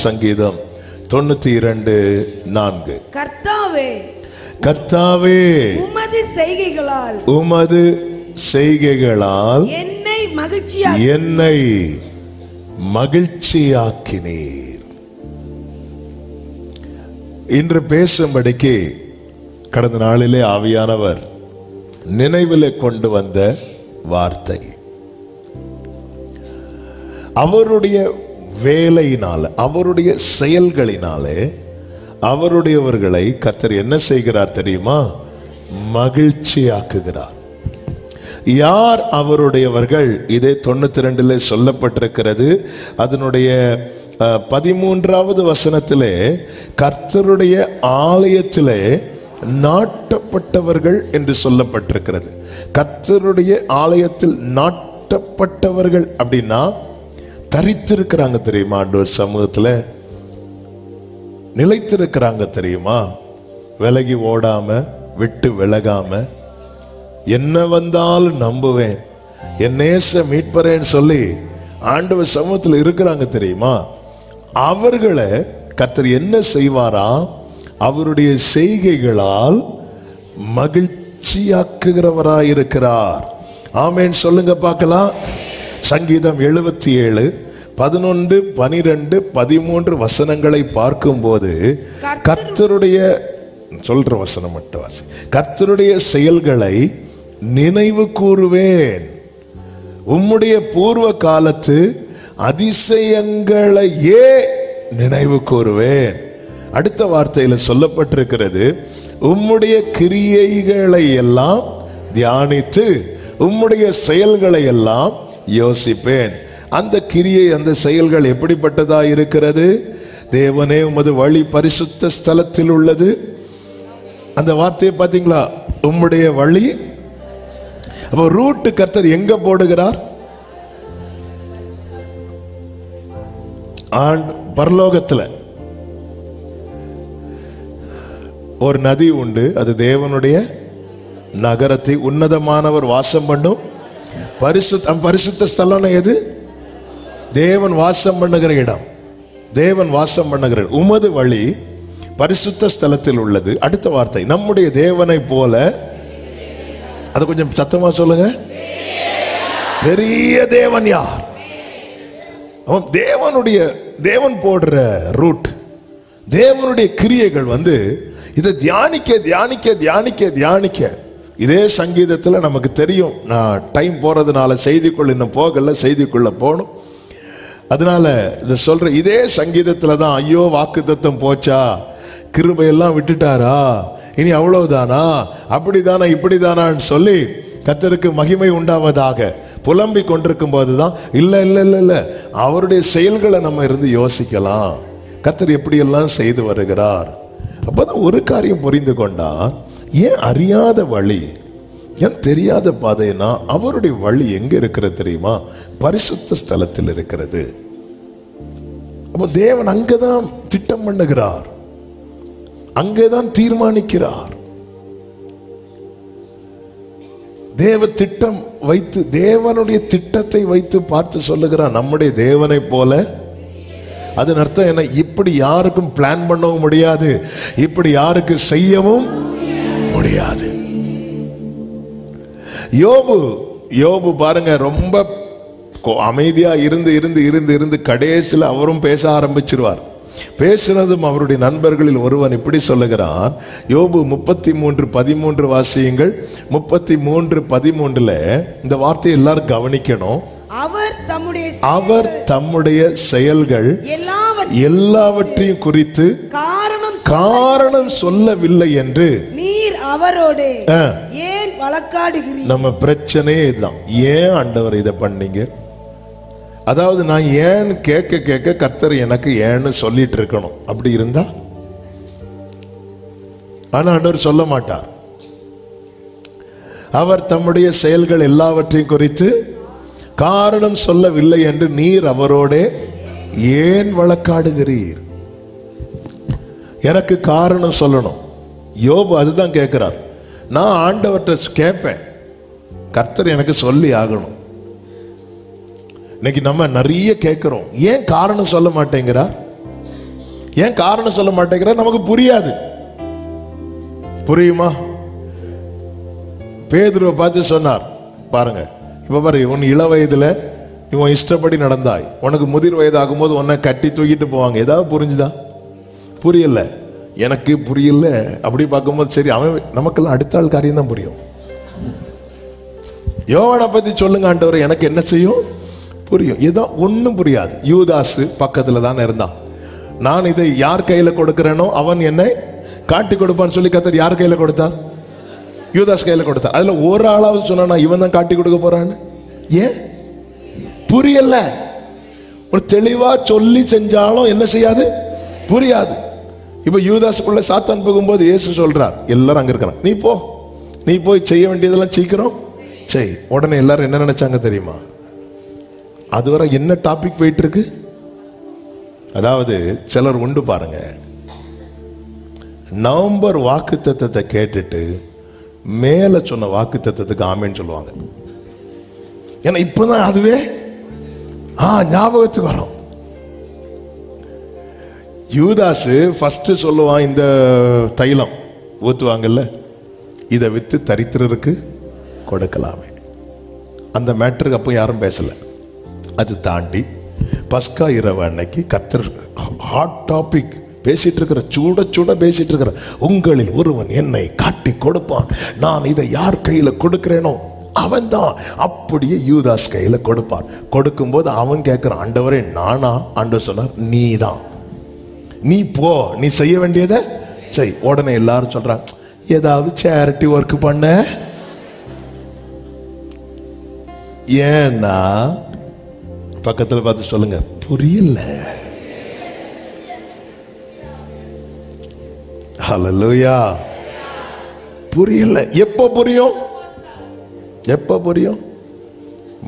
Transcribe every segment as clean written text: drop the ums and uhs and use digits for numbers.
சங்கீதம் 92:4. கர்த்தாவே கர்த்தாவே உமது செய்கைகளால் என்னை மகிழ்ச்சியாக்கினீர். இன்று பேசும்படிக்கு கடந்த நாளிலே ஆவியானவர் நினைவிலே கொண்டு வந்த வார்த்தை, அவருடைய வேலையினால, அவருடைய செயல்களினாலே அவருடையவர்களை கர்த்தர் என்ன செய்கிறார் தெரியுமா? மகிழ்ச்சியாக்குகிறார். யார் அவருடையவர்கள்? இதே 92 சொல்லப்பட்டிருக்கிறது. அதனுடைய 13வது வசனத்திலே கர்த்தருடைய ஆலயத்திலே நாட்டப்பட்டவர்கள் என்று சொல்லப்பட்டிருக்கிறது. கர்த்தருடைய ஆலயத்தில் நாட்டப்பட்டவர்கள் அப்படின்னா தரித்திருக்கிறாங்க தெரியுமா? ஆண்டவர் சமூகத்தில் நிலைத்திருக்கிறாங்க தெரியுமா? விலகி ஓடாம, விட்டு விலகாம, என்ன வந்தாலும் நம்புவேன், என் நேச மீட்பறேன்னு சொல்லி ஆண்டவர் சமூகத்தில் இருக்கிறாங்க தெரியுமா? அவர்களை கர்த்தர் என்ன செய்வாரா? அவருடைய செய்கைகளால் மகிழ்ச்சியாக்குகிறவராயிருக்கிறார். ஆமேன் சொல்லுங்க பார்க்கலாம். சங்கீதம் 77 11, 12, 13 வசனங்களை பார்க்கும்போது கர்த்தருடைய சொல்ற வசனம் மட்டும் வாசி. கர்த்தருடைய செயல்களை நினைவு கூறுவேன், உம்முடைய பூர்வ காலத்து அதிசயங்களையே நினைவு கூறுவேன். அடுத்த வார்த்தையில சொல்லப்பட்டிருக்கிறது, உம்முடைய கிரியைகளை எல்லாம் தியானித்து உம்முடைய செயல்களை எல்லாம் யோசிப்பேன். அந்த கிரியை, அந்த செயல்கள் எப்படிப்பட்டதா இருக்கிறது? தேவனே உமது வழி பரிசுத்த ஸ்தலத்தில் உள்ளது. அந்த வார்த்தையை பார்த்தீங்களா? உம்முடைய வழி. அப்ப ரூட் கர்த்தர் எங்க போடுகிறார்? பரலோகத்துல ஒரு நதி உண்டு, அது தேவனுடைய நகரத்தை உன்னதமானவர் வாசம் பண்ணும் பரிசுத்த ஸ்தலம். எது? தேவன் வாசம் பண்ணுகிற இடம். தேவன் வாசம் பண்ணுகிற உமது வழி பரிசுத்த ஸ்தலத்தில் உள்ளது. அடுத்த வார்த்தை, நம்முடைய தேவனை போல, அது கொஞ்சம் சத்தமா சொல்லுங்க, பெரிய தேவன் யார்? தேவனுடைய, தேவன் போடுற ரூட், தேவனுடைய கிரியைகள் இதை தியானிக்க தியானிக்க தியானிக்க தியானிக்க. இதே சங்கீதத்தில் நமக்கு தெரியும். நான் டைம் போறதுனால செய்திக்குள்ள இன்னும் போகல, செய்திக்குள்ள போகணும். அதனால இதை சொல்ற. இதே சங்கீதத்துல தான், ஐயோ வாக்குத்தத்தம் போச்சா, கிருபையெல்லாம் விட்டுட்டாரா, இனி அவ்வளவுதானா, அப்படிதானா, இப்படிதானான்னு சொல்லி கர்த்தருக்கு மகிமை உண்டாவதாக புலம்பிக் கொண்டிருக்கும் போதுதான், இல்ல இல்ல இல்ல இல்ல, அவருடைய செயல்களை நம்ம இருந்து யோசிக்கலாம். கர்த்தர் எப்படியெல்லாம் செய்து வருகிறார். அப்பதான் ஒரு காரியம் புரிந்து கொண்டா, ஏன் அறியாத வழி, ஏன் தெரியாத பாதைனா, அவருடைய வழி எங்க இருக்கிறது தெரியுமா? பரிசுத்த ஸ்தலத்தில் இருக்கிறது. அப்போ தேவன் அங்கதான் திட்டம் பண்ணுகிறார், அங்கேதான் தீர்மானிக்கிறார். தேவ திட்டம் வைத்து, தேவனுடைய திட்டத்தை வைத்து பார்த்து சொல்லுகிறார், நம்முடைய தேவனை போல. அதன் அர்த்தம் என்ன? இப்படி யாருக்கும் பிளான் பண்ணவும் முடியாது, இப்படி யாருக்கு செய்யவும் முடியாது. யோபு பாருங்க, ரொம்ப அமைதியா இருந்து இருந்து இருந்து இருந்து கடைசியில் அவரும் பேச ஆரம்பிச்சிருவார். பேசுனதும் அவருடைய நண்பர்களில் ஒருவன் இப்படி சொல்லுகிறான். யோபு 33:13 வாசியுங்கள். 33:13 இந்த வார்த்தையை எல்லாரும் கவனிக்கணும். அவர் தம்முடைய செயல்கள் எல்லாவற்றையும் குறித்து காரணம் சொல்லவில்லை என்று நீர் அவரோடு ஏன் வழக்காடுகிறீர்? நம்ம பிரச்சனையே இதுதான். ஏன் ஆண்டவர் இதை பண்ணீங்க? அதாவது நான் ஏன் கேட்க கேட்க கர்த்தர் எனக்கு ஏன்னு சொல்லிட்டு இருக்கணும். அப்படி இருந்தா, ஆனா ஆண்டவர் சொல்ல மாட்டார். அவர் தம்முடைய செயல்கள் எல்லாவற்றையும் குறித்து காரணம் சொல்லவில்லை என்று நீர் அவரோட ஏன் வழக்காடுகிறீர்? எனக்கு காரணம் சொல்லணும். யோபு அதுதான் கேட்கிறார். நான் ஆண்டவர்கிட்ட கேட்பேன், கர்த்தர் எனக்கு சொல்லி ஆகணும். இன்னைக்கு நம்ம நிறைய கேட்கிறோம், ஏன் காரணம் சொல்ல மாட்டேங்கிறார்? ஏன் காரணம் சொல்ல மாட்டேங்கிற? நமக்கு புரியாது. புரியுமா? பேதுருவை பார்த்து சொன்னார், பாருங்க, இப்ப பாரு, உன் இள வயதுல இவன் இஷ்டப்படி நடந்தாய், உனக்கு முதிர் வயது ஆகும்போது உன்னை கட்டி தூக்கிட்டு போவாங்க. ஏதாவது புரிஞ்சுதா? புரியல. எனக்கு புரியல. அப்படி பார்க்கும்போது சரி, அவன் நமக்கெல்லாம் அடுத்த ஆள் காரியம் தான் புரியும். யோவானை பத்தி சொல்லுங்க ஆண்டவரே, எனக்கு என்ன செய்யும்? புரியும். ஏதோ ஒன்னும் புரியாது. யூதாசு பக்கத்துல தான் இருந்தான். நான் இதை யார் கையில கொடுக்கிறேனோ அவன் என்னை காட்டி கொடுப்பான்னு சொல்லி கர்த்தர் யார் கையில கொடுத்தார்? யூதாஸ் கையில கொடுத்தார். அதுல ஒரு ஆளாவது சொன்னா இவன் தான் காட்டி கொடுக்க போறான்னு. ஏன் புரியல? ஒரு தெளிவா சொல்லி செஞ்சாலும் என்ன செய்யாது? புரியாது. இப்ப யூதாஸுக்குள்ள சாத்தான் போகும்போது இயேசு சொல்றார், எல்லாரும் அங்க இருக்கிறான், நீ போ, நீ போய் செய்ய வேண்டியதெல்லாம் சீக்கிரம் செய். உடனே எல்லாரும் என்ன நினைச்சாங்க தெரியுமா? அதுவரை என்ன டாபிக் போயிட்டு இருக்கு? அதாவது சிலர் உண்டு பாருங்க, நவம்பர் வாக்கு தத்தத்தை கேட்டுட்டு மேல சொன்ன வாக்கு தத்தத்துக்கு ஆமேன்னு சொல்லுவாங்க. ஏன்னா இப்பதான் அதுவே ஞாபகத்துக்கு வரும். யூதாசு ஃபர்ஸ்ட் சொல்லுவான், இந்த தைலம் ஊத்துவாங்கல்ல, இதை வித்து தரித்திரருக்கு கொடுக்கலாமே. அந்த மேட்டருக்கு அப்போ யாரும் பேசல. அது தாண்டி பஸ்கா இரவு அன்னைக்கு கர்த்தர் ஹாட் டாபிக் பேசிட்டு இருக்கிற, சூட சூட பேசிட்டு இருக்கிற, உங்களில் ஒருவன் என்னை காட்டி கொடுப்பான், நான் இதை யார் கையில கொடுக்கிறேனோ அவன் தான் அப்படியே யூதாஸ் கையில கொடுப்பான். கொடுக்கும்போது அவன் கேட்கிறான், ஆண்டவரே நானா? ஆண்டவர் சொன்னார், நீ தான், நீ போ, நீ செய்ய வேண்டியதை செய். உடனே எல்லாரும் சொல்றாங்க, ஏதாவது சேரிட்டி ஒர்க் பண்ண. ஏன்னா பக்கத்துல பார்த்து சொல்லுங்க, புரியல. ஹல்லேலூயா. புரியல. எப்போ புரியும்? எப்போ புரியும்?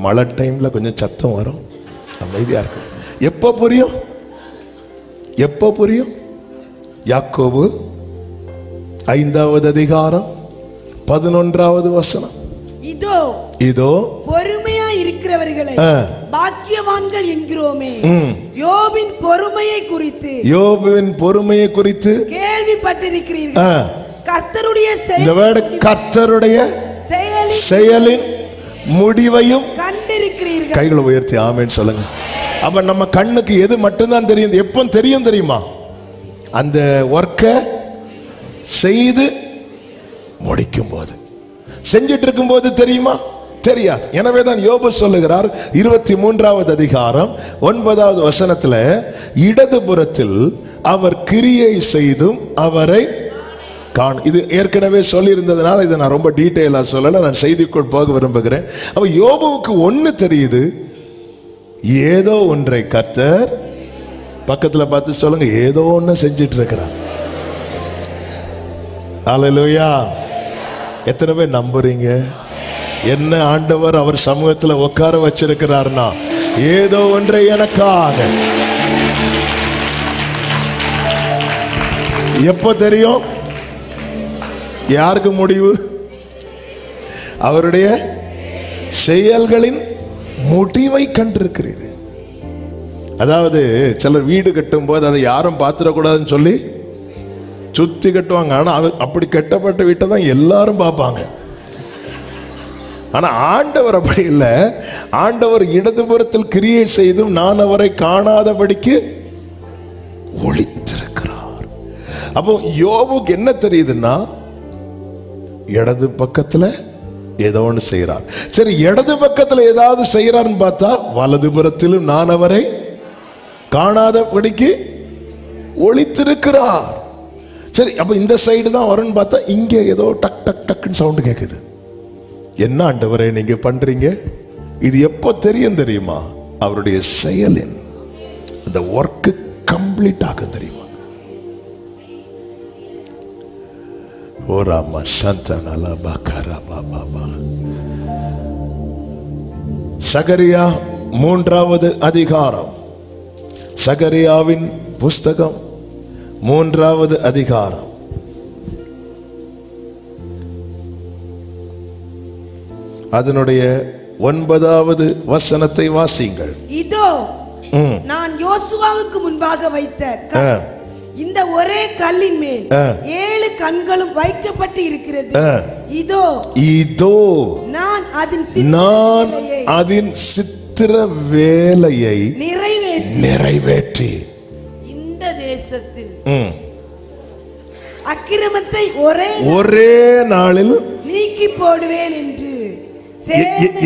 மழை டைம்ல கொஞ்சம் சத்தம் வரும், அமைதியா இருக்கும். எப்போ புரியும்? எப்போ புரியும்? யாக்கோபு 5வது அதிகாரம் 11வது வசனம். இதோ இதோ பொறுமையா இருக்கிறவர்களை பாக்கியவான்கள் என்கிறோமே, யோபின் பொறுமையை குறித்து, யோபின் பொறுமையை குறித்து கேள்விப்பட்டிருக்கிறீர்கள். கர்த்தருடைய கர்த்தருடைய செயலின் முடிவையும் கண்டிருக்கிறீர்கள். கைகளை உயர்த்தி ஆமென் சொல்லுங்க. அப்ப நம்ம கண்ணுக்கு எது மட்டும்தான் தெரியும்? எப்போ தெரியும் தெரியுமா? அந்த ஒர்க்கை செய்து முடிக்கும் போது, செஞ்சிட்டு இருக்கும் போது தெரியுமா? தெரியாது. எனவே தான் யோபு சொல்லுகிறார் 23வது அதிகாரம் 9வது வசனத்துல, இடதுபுறத்தில் அவர் கிரியை செய்தும் அவரை காணும். இது ஏற்கனவே சொல்லி இருந்ததுனால இதை நான் ரொம்ப டீட்டெயிலா சொல்லல, நான் செய்திக்குள் போக விரும்புகிறேன். அப்ப யோபுவுக்கு ஒண்ணு தெரியுது, ஏதோ ஒன்றை கர்த்தர், பக்கத்துல பார்த்து சொல்லுங்க, ஏதோ ஒண்ணு செஞ்சிட்டு இருக்கிறார். அல்லேலூயா. எத்தனை பேர் நம்புறீங்க? என்ன ஆண்டவர் அவர் சமூகத்துல உட்கார வச்சிருக்கிறார்னா, ஏதோ ஒன்றை எனக்காக. எப்போ தெரியும்? யாருக்கு முடிவு? அவருடைய செயல்களின் முடிவை கண்டிருக்கிறீர்கள். அதாவது சிலர் வீடு கட்டும் போது அதை யாரும் பார்த்துடக்கூடாதுன்னு சொல்லி சுத்தி கட்டுவாங்க. ஆனா அது அப்படி கட்டப்பட்ட வீட்டை தான் எல்லாரும் பார்ப்பாங்க. ஆனா ஆண்டவர் அப்படி இல்லை. ஆண்டவர் இடதுபுறத்தில் கிரியை செய்தும் நான் அவரை காணாதபடிக்கு ஒளித்திருக்கிறார். அப்போ யோபுக்கு என்ன தெரியுதுன்னா, இடது பக்கத்துல ஏதோ ஒன்று செய்யறார். சரி, இடது பக்கத்துல ஏதாவது செய்யறாருன்னு பார்த்தா, வலதுபுறத்திலும் நான் அவரை காணாதபடிக்கு ஒளித்திருக்கிறார். சரி, அப்ப இந்த சைடு தான் வரும்னு பார்த்தா, இங்க ஏதோ டக் டக் டக்குன்னு சவுண்ட் கேட்குது. என்ன ஆண்டவரே நீங்க பண்றீங்க? இது எப்போ தெரியும் தெரியுமா? அவருடைய செயலின் அந்த ஒர்க் கம்ப்ளீட் ஆகும் தெரியுமா? ஓராமா சந்தனலா பக்கரா பாபா. சகரியா 3வது அதிகாரம், சகரியாவின் புஸ்தகம் 3வது அதிகாரம் அதனுடைய 9வது வசனத்தை வாசிங்கள். இதோ நான் யோசுவாவுக்கு முன்பாக வைத்த இந்த ஒரே கல்லின் மேல் 7 கண்களும் வைக்கப்பட்டு இருக்கிறது. இதோ இதோ நான் அதன் சித்திர வேலையை நிறைவேற்றி இந்த தேசத்தில் அக்கிரமத்தை ஒரே நாளில் நீக்கி போடுவேன் என்று.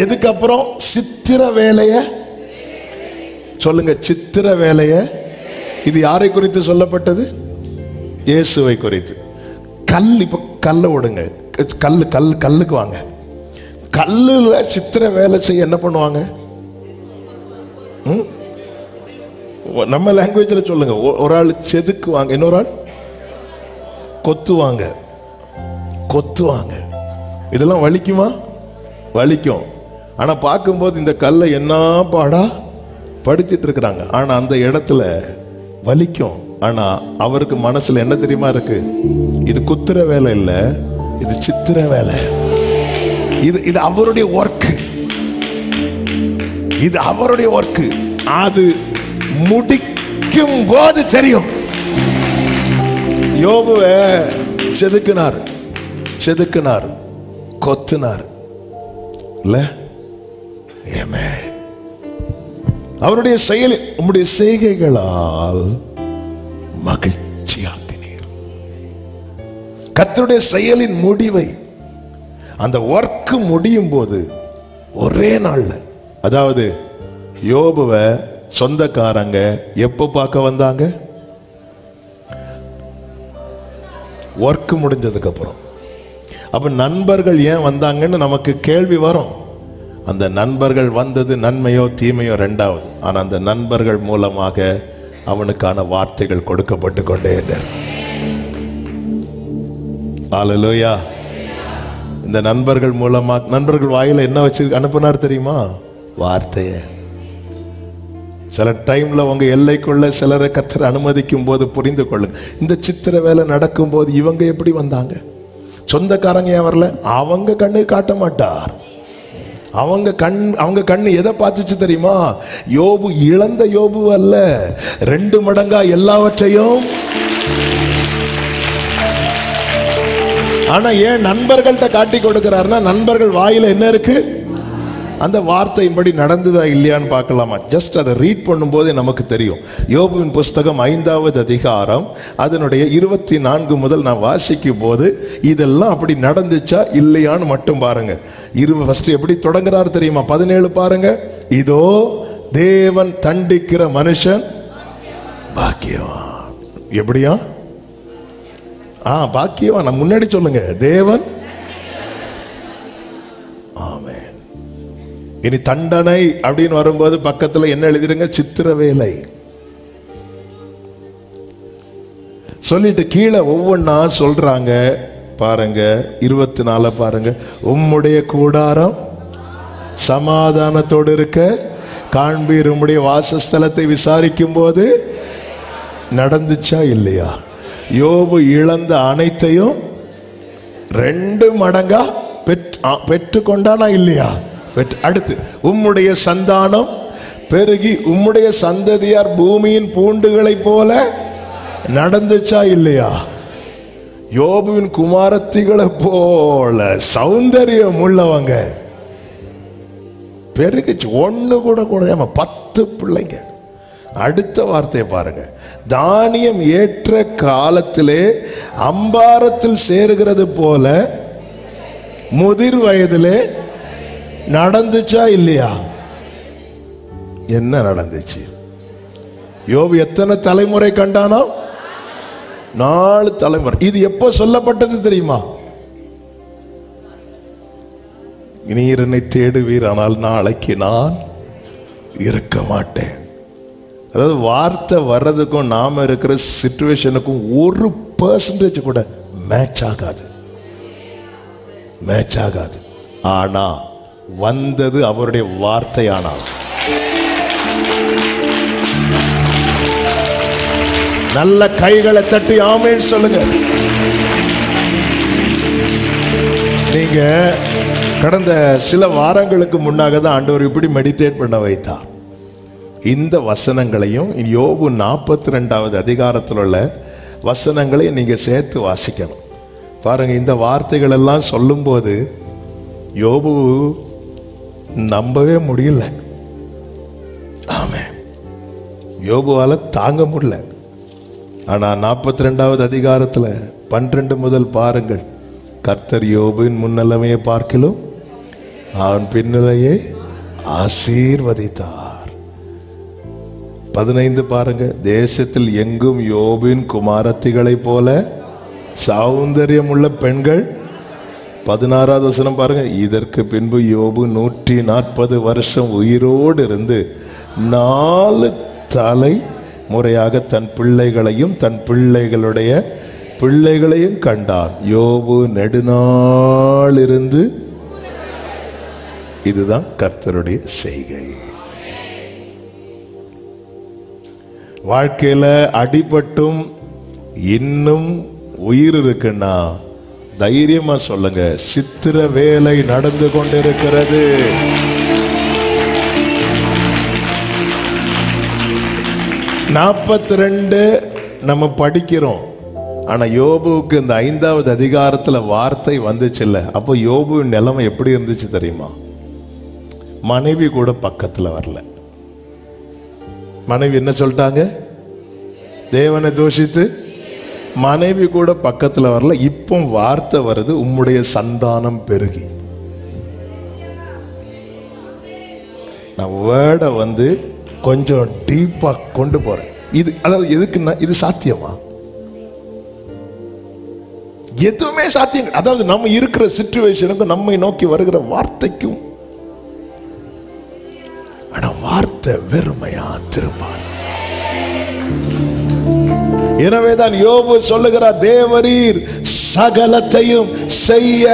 எதுக்கு அப்புறம் சித்திர வேலைய சொல்லுங்க, சித்திர வேலைய. இது யாரை குறித்து சொல்லப்பட்டது? இயேசுவை குறித்து. கல், இப்ப கல்ல விடுங்க, கல்லுக்கு வாங்க. கல்லுல சித்திர வேலை செய்ய என்ன பண்ணுவாங்க? நம்ம லாங்குவேஜ்ல சொல்லுங்க. ஒரு ஆள் செதுக்குவாங்க, இன்னொரு ஆள் கொத்துவாங்க. இதெல்லாம் வலிக்குமா? வலிக்கும். ஆனா பார்க்கும்போது இந்த கல்லை என்ன பாடா படுத்திட்டு இருக்கிறாங்க. ஆனா அந்த இடத்துல வலிக்கும். ஆனா அவருக்கு மனசுல என்ன தெரியுமா இருக்கு? இது குத்துற வேலை இல்ல, இது சித்திர வேலை. இது அவருடைய ஒர்க். இது அவருடைய ஒர்க். அது முடிக்கும் போது தெரியும். யோபுவை செதுக்கினார், கொத்தினார் இல்ல? அவருடைய செயல், உம்முடைய செய்கைகளால் மகிழ்ச்சியாக்கினீர். கர்த்தருடைய செயலின் முடிவை, அந்த ஒர்க் முடியும் போது ஒரே நாள்ல, அதாவது யோபுவை சொந்தக்காரங்க எப்ப பார்க்க வந்தாங்க? ஒர்க் முடிஞ்சதுக்கு அப்புறம். அப்ப நண்பர்கள் ஏன் வந்தாங்கன்னு நமக்கு கேள்வி வரும். அந்த நண்பர்கள் வந்தது நன்மையோ தீமையோ ரெண்டாவது. ஆனா அந்த நண்பர்கள் மூலமாக அவனுக்கான வார்த்தைகள் கொடுக்கப்பட்டு கொண்டே இருந்தார். அல்லேலூயா. இந்த நண்பர்கள் மூலமா, நண்பர்கள் வாயில என்ன வச்சு அனுப்புனார் தெரியுமா? வார்த்தையை. சில டைம்ல உங்க எல்லைக்குள்ள சிலரை கர்த்தர் அனுமதிக்கும் போது புரிந்து கொள்ளுங்க. இந்த சித்திர வேலை நடக்கும் போது இவங்க எப்படி வந்தாங்க? சொந்தக்காரங்க ஏன் வரல? அவங்க கண்ணு காட்ட மாட்டார். அவங்க கண்ணு எதை பார்த்துச்சு தெரியுமா? யோபு இழந்த யோபு அல்ல, 2 மடங்கா எல்லாவற்றையும். ஆனா ஏன் நண்பர்கள்ட்ட காட்டி கொடுக்கிறார்னா, நண்பர்கள் வாயில என்ன இருக்கு? அந்த வார்த்தையின்படி நடந்ததா இல்லையான்னு பார்க்கலாமா? ஜஸ்ட் அதை ரீட் பண்ணும்போதே நமக்கு தெரியும். யோபுவின் புஸ்தகம் 5வது அதிகாரம் அதனுடைய 24 முதல் நான் வாசிக்கும் போது இதெல்லாம் அப்படி நடந்துச்சா இல்லையான்னு மட்டும் பாருங்க. ஃபர்ஸ்ட் எப்படி தொடங்குறாரு தெரியுமா? 17 பாருங்க. இதோ தேவன் தண்டிக்கிற மனுஷன் பாக்கியவான். எப்படியா? பாக்கியவான். நான் முன்னாடி சொல்லுங்க, தேவன். ஆமென். இனி தண்டனை அப்படின்னு வரும்போது பக்கத்துல என்ன எழுதிருங்க? சித்திர வேலை சொல்லிட்டு கீழே ஒவ்வொன்னா சொல்றாங்க பாருங்க. 24 பாருங்க. உம்முடைய கூடாரம் சமாதானத்தோடு இருக்க காண்பீர், உம்முடைய வாசஸ்தலத்தை விசாரிக்கும் போது நடந்துச்சா இல்லையா? யோபு இழந்த அனைத்தையும் 2 மடங்கா பெற்று கொண்டானா இல்லையா? அடுத்து, உம்முடைய சந்தானம் பெருகி உம்முடைய சந்ததியார் பூமியின் பூண்டுகளை போல நடந்துச்சா இல்லையா? யோபுவின் குமாரத்திகளை போல சௌந்தரியம் உள்ளவங்க பெருகிச்சு. 1 கூட 10 பிள்ளைங்க. அடுத்த வார்த்தையை பாருங்க. தானியம் ஏற்ற காலத்திலே அம்பாரத்தில் சேருகிறது போல முதிர் வயதிலே நடந்துச்சா இல்லையா? என்ன நடந்துச்சு? யோபு எத்தனை தலைமுறை கண்டானோ? 4 தலைமுறை. இது எப்போ சொல்லப்பட்டது தெரியுமா? நீர் என்னை தேடுவீர், ஆனால் நாளைக்கு நான் இருக்க மாட்டேன். அதாவது வார்த்தை வர்றதுக்கும் நாம இருக்கிற சிச்சுவேஷனுக்கும் 1% கூட மேட்ச் ஆகாது. ஆனா வந்தது அவருடைய வார்த்தையானால். நல்ல கைகளை தட்டி ஆமென் சொல்லுங்க. நீங்க கடந்த சில வாரங்களுக்கு முன்னாக தான் ஆண்டவர் இப்படி மெடிடேட் பண்ண வைத்தார். இந்த வசனங்களையும் யோபு 42வது அதிகாரத்தில் உள்ள வசனங்களை நீங்க சேர்த்து வாசிக்கணும். பாருங்க, இந்த வார்த்தைகள் எல்லாம் சொல்லும் போது யோபு நம்பவே முடியல. ஆமென். யோபுவால தாங்க முடியல. ஆனா 42வது அதிகாரத்துல 12 முதல் பாருங்கள். கர்த்தர் யோபின் முன்னிலைமையை பார்க்கிலும் அவன் பின்னிலையை ஆசீர்வதித்தார். 15 பாருங்க. தேசத்தில் எங்கும் யோபின் குமாரத்திகளை போல சௌந்தரியம் உள்ள பெண்கள். 16வது வசனம் பாருங்க. இதற்கு பின்பு யோபு 140 வருஷம் உயிரோடு இருந்து 4 தலை முறையாக தன் பிள்ளைகளையும் தன் பிள்ளைகளுடைய பிள்ளைகளையும் கண்டான். யோபு நெடுநாள் இருந்து. இதுதான் கர்த்தருடைய செய்கை. வாழ்க்கையில அடிபட்டும் இன்னும் உயிர் இருக்குன்னா தைரியமா சொல்லுங்க, சித்திர வேலை நடந்து கொண்டிருக்கிறது. நாற்பத்தி 42 நம்ம படிக்கிறோம். ஆனா யோபுவுக்கு இந்த 5வது அதிகாரத்துல வார்த்தை வந்துச்சுல்ல, அப்போ யோபு நிலைமை எப்படி இருந்துச்சு தெரியுமா? மனைவி கூட பக்கத்துல வரல. மனைவி என்ன சொல்லிட்டாங்க? தேவனை தோஷித்து மனைவி கூட பக்கத்துல வரல. இப்போ வார்த்தை வருது, உம்முடைய சந்தானம் பெருகி. நான் வேர்டை வந்து கொஞ்சம் டீப்பா கொண்டு போறேன். இது அதாவது எதுக்குன்னா, இது சாத்தியமா? எதுவுமே சாத்தியம். அதாவது நம்ம இருக்கிற சிச்சுவேஷனுக்கும் நம்மை நோக்கி வருகிற வார்த்தைக்கும். ஆனா வார்த்தை வெறுமையா திரும்பாது. எனவேதான் யோபு சொல்லுகிறார், தேவரீர் சகலத்தையும் செய்ய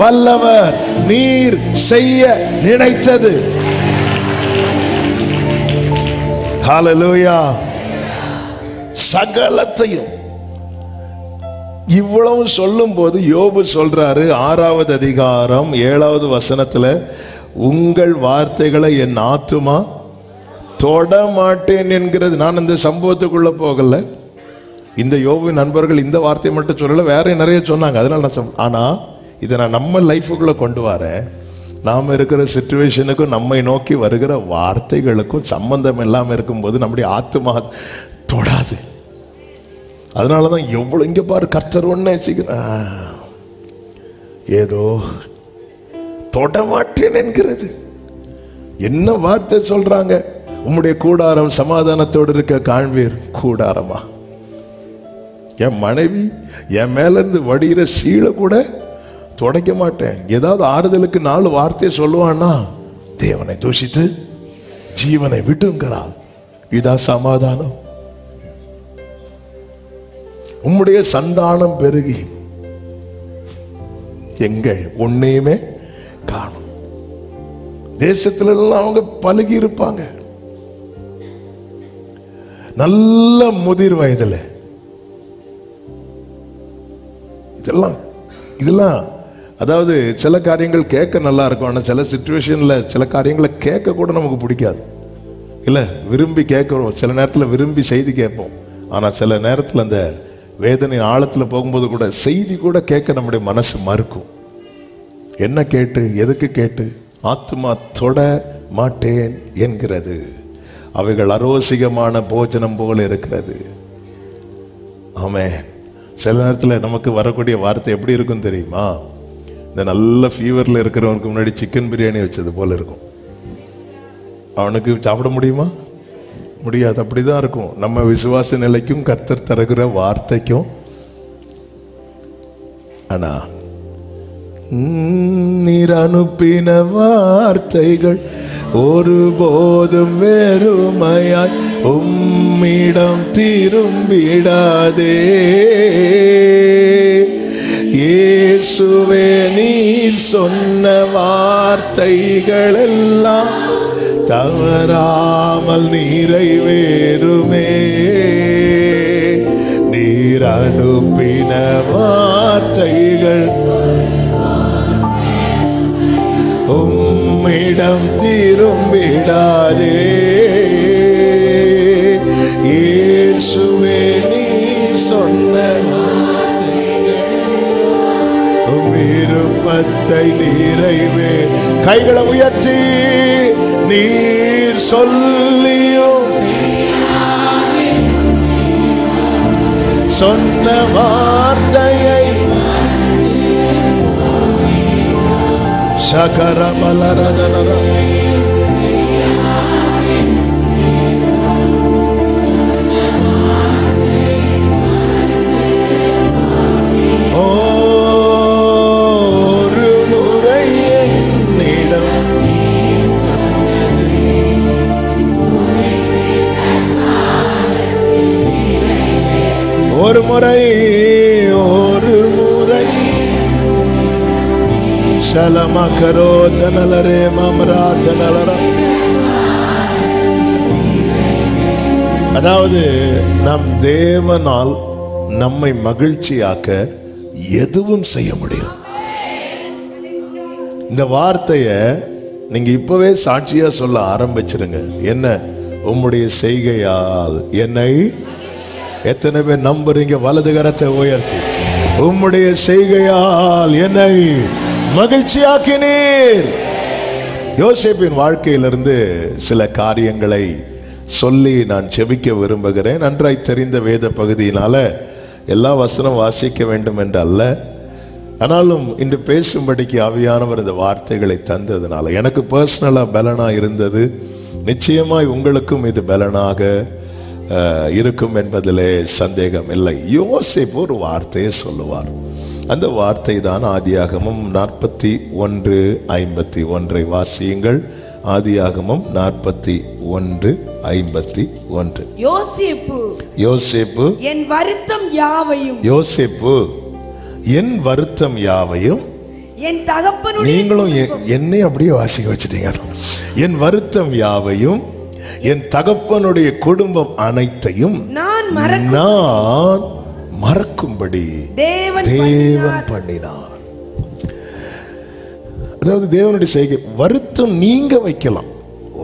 வல்லவர், நீர் செய்ய நினைத்தது. ஹல்லேலூயா. சகலத்தையும் இவ்வளவு சொல்லும் போது யோபு சொல்றாரு 6வது அதிகாரம் 7வது வசனத்துல, உங்கள் வார்த்தைகளை என் ஆத்துமா தொட மாட்டேன் என்கிறது. நான் இந்த சம்பவத்துக்குள்ள போகல. இந்த யோபு நண்பர்கள் இந்த வார்த்தையை மட்டும் சொல்லல, வேற நிறைய சொன்னாங்க. அதனால நான் சொல்ல, ஆனா இதை நான் நம்ம லைஃபுக்குள்ள கொண்டு வரேன். நாம் இருக்கிற சிச்சுவேஷனுக்கும் நம்மை நோக்கி வருகிற வார்த்தைகளுக்கும் சம்பந்தம் இல்லாமல் இருக்கும்போது நம்முடைய ஆத்துமா தொடாது. அதனாலதான் எவ்வளவு இங்க பாரு, கர்த்தர் ஒண்ணே ஏதோ தொடமாட்டேன் என்கிறது. என்ன வார்த்தை சொல்றாங்க? உம்முடைய கூடாரம் சமாதானத்தோடு இருக்க காண்பீர். கூடாரமா? என் மனைவி என் மேல இருந்து வடிகிற சீலை கூட துடைக்க மாட்டேன். ஏதாவது ஆறுதலுக்கு 4 வார்த்தையை சொல்லுவான்னா, தேவனை தூஷித்து ஜீவனை விட்டுங்கிறாள். இதா சமாதானம்? உம்முடைய சந்தானம் பெருகி. எங்க ஒன்னையுமே காணும். தேசத்துல எல்லாம் அவங்க பழகி இருப்பாங்க. நல்ல முதிர் வயதுல இதெல்லாம் அதாவது சில காரியங்கள் கேட்க நல்லா இருக்கும். ஆனால் சில சிச்சுவேஷன்ல சில காரியங்களை கேட்க கூட நமக்கு பிடிக்காது. இல்லை, விரும்பி கேட்கிறோம். சில நேரத்தில் விரும்பி செய்தி கேட்போம். ஆனால் சில நேரத்தில் அந்த வேதனை ஆழத்தில் போகும்போது கூட செய்தி கூட கேட்க நம்முடைய மனசு மறுக்கும். என்ன கேட்டு, எதுக்கு கேட்டு? ஆத்துமா தொட மாட்டேன் என்கிறது. அவைகள் அரோசிகமான போஜனம் போல இருக்கிறது. ஆமென். சில நேரத்தில் நமக்கு வரக்கூடிய வார்த்தை எப்படி இருக்கும் தெரியுமா? இந்த நல்ல ஃபீவரில் இருக்கிறவனுக்கு முன்னாடி சிக்கன் பிரியாணி வச்சது போல இருக்கும். அவனுக்கு சாப்பிட முடியுமா? முடியாது. அப்படிதான் இருக்கும் நம்ம விசுவாச நிலைக்கும் கர்த்தர் தருகிற வார்த்தைக்கும். ஆனா நீர் அனுப்பின வார்த்தைகள் ஒருபோதும் வெறுமையாய் உம்மிடம் திரும்பிடாதே. இயேசுவே, நீர் சொன்ன வார்த்தைகள் எல்லாம் தவறாமல் நிறைவேறுமே. நீர் அனுப்பின வார்த்தைகள் உம்மிடம் திரும்பிடாதே. இயேசுவே, நீர் சொன்ன விருப்பத்தை நிறைவே. கைகளை உயர்த்தி நீர் சொல்லியும் சொன்ன வார்த்தையை சகர பலரதனர ஒரு முறை என்னிடம் ஒரு முறை சலமகரோ தனலரே மம்ரா தனலர. அதாவது நம் தேவனால் நம்மை மகிழ்ச்சியாக்க எதுவும் செய்ய முடியும். இந்த வார்த்தைய நீங்க இப்பவே சாட்சியா சொல்ல ஆரம்பிச்சிருங்க. என்ன? உம்முடைய செய்கையால் என்னை. எத்தனை பேர் நம்புறீங்க? வலது கரத்தை உயர்த்தி உம்முடைய செய்கையால் என்னை மகிழ்ச்சியாக்கினீர். யோசேப்பின் வாழ்க்கையிலிருந்து சில காரியங்களை சொல்லி நான் செபிக்க விரும்புகிறேன். நன்றாய் தெரிந்த வேத பகுதியினால எல்லா வசனம் வாசிக்க வேண்டும் என்று அல்ல, ஆனாலும் இன்று பேசும்படிக்கு ஆவியானவர் இந்த வார்த்தைகளை தந்ததுனால எனக்கு பர்சனலா பலனா இருந்தது. நிச்சயமாய் உங்களுக்கும் இது பலனாக இருக்கும் என்பதிலே சந்தேகம் இல்லை. யோசேப்பு ஒரு வார்த்தையை சொல்லுவார். அந்த வார்த்தை தான் ஆதியாகமம் 41:51 வாசியுங்கள். ஆதியாகமம் 41:51. யோசேப்பு என் வருத்தம் யாவையும். யோசேப்பு என் வருத்தம் யாவையும். என் தகப்பனுடைய. நீங்களும் என்னை அப்படியே வாசிக்க வச்சுட்டீங்க. என் வருத்தம் யாவையும் என் தகப்பனுடைய குடும்பம் அனைத்தையும் நான் மறக்கும்படி தேவன் பண்ணினார். அதாவது தேவனுடைய செய்கை. வருத்தம் நீங்க வைக்கலாம்,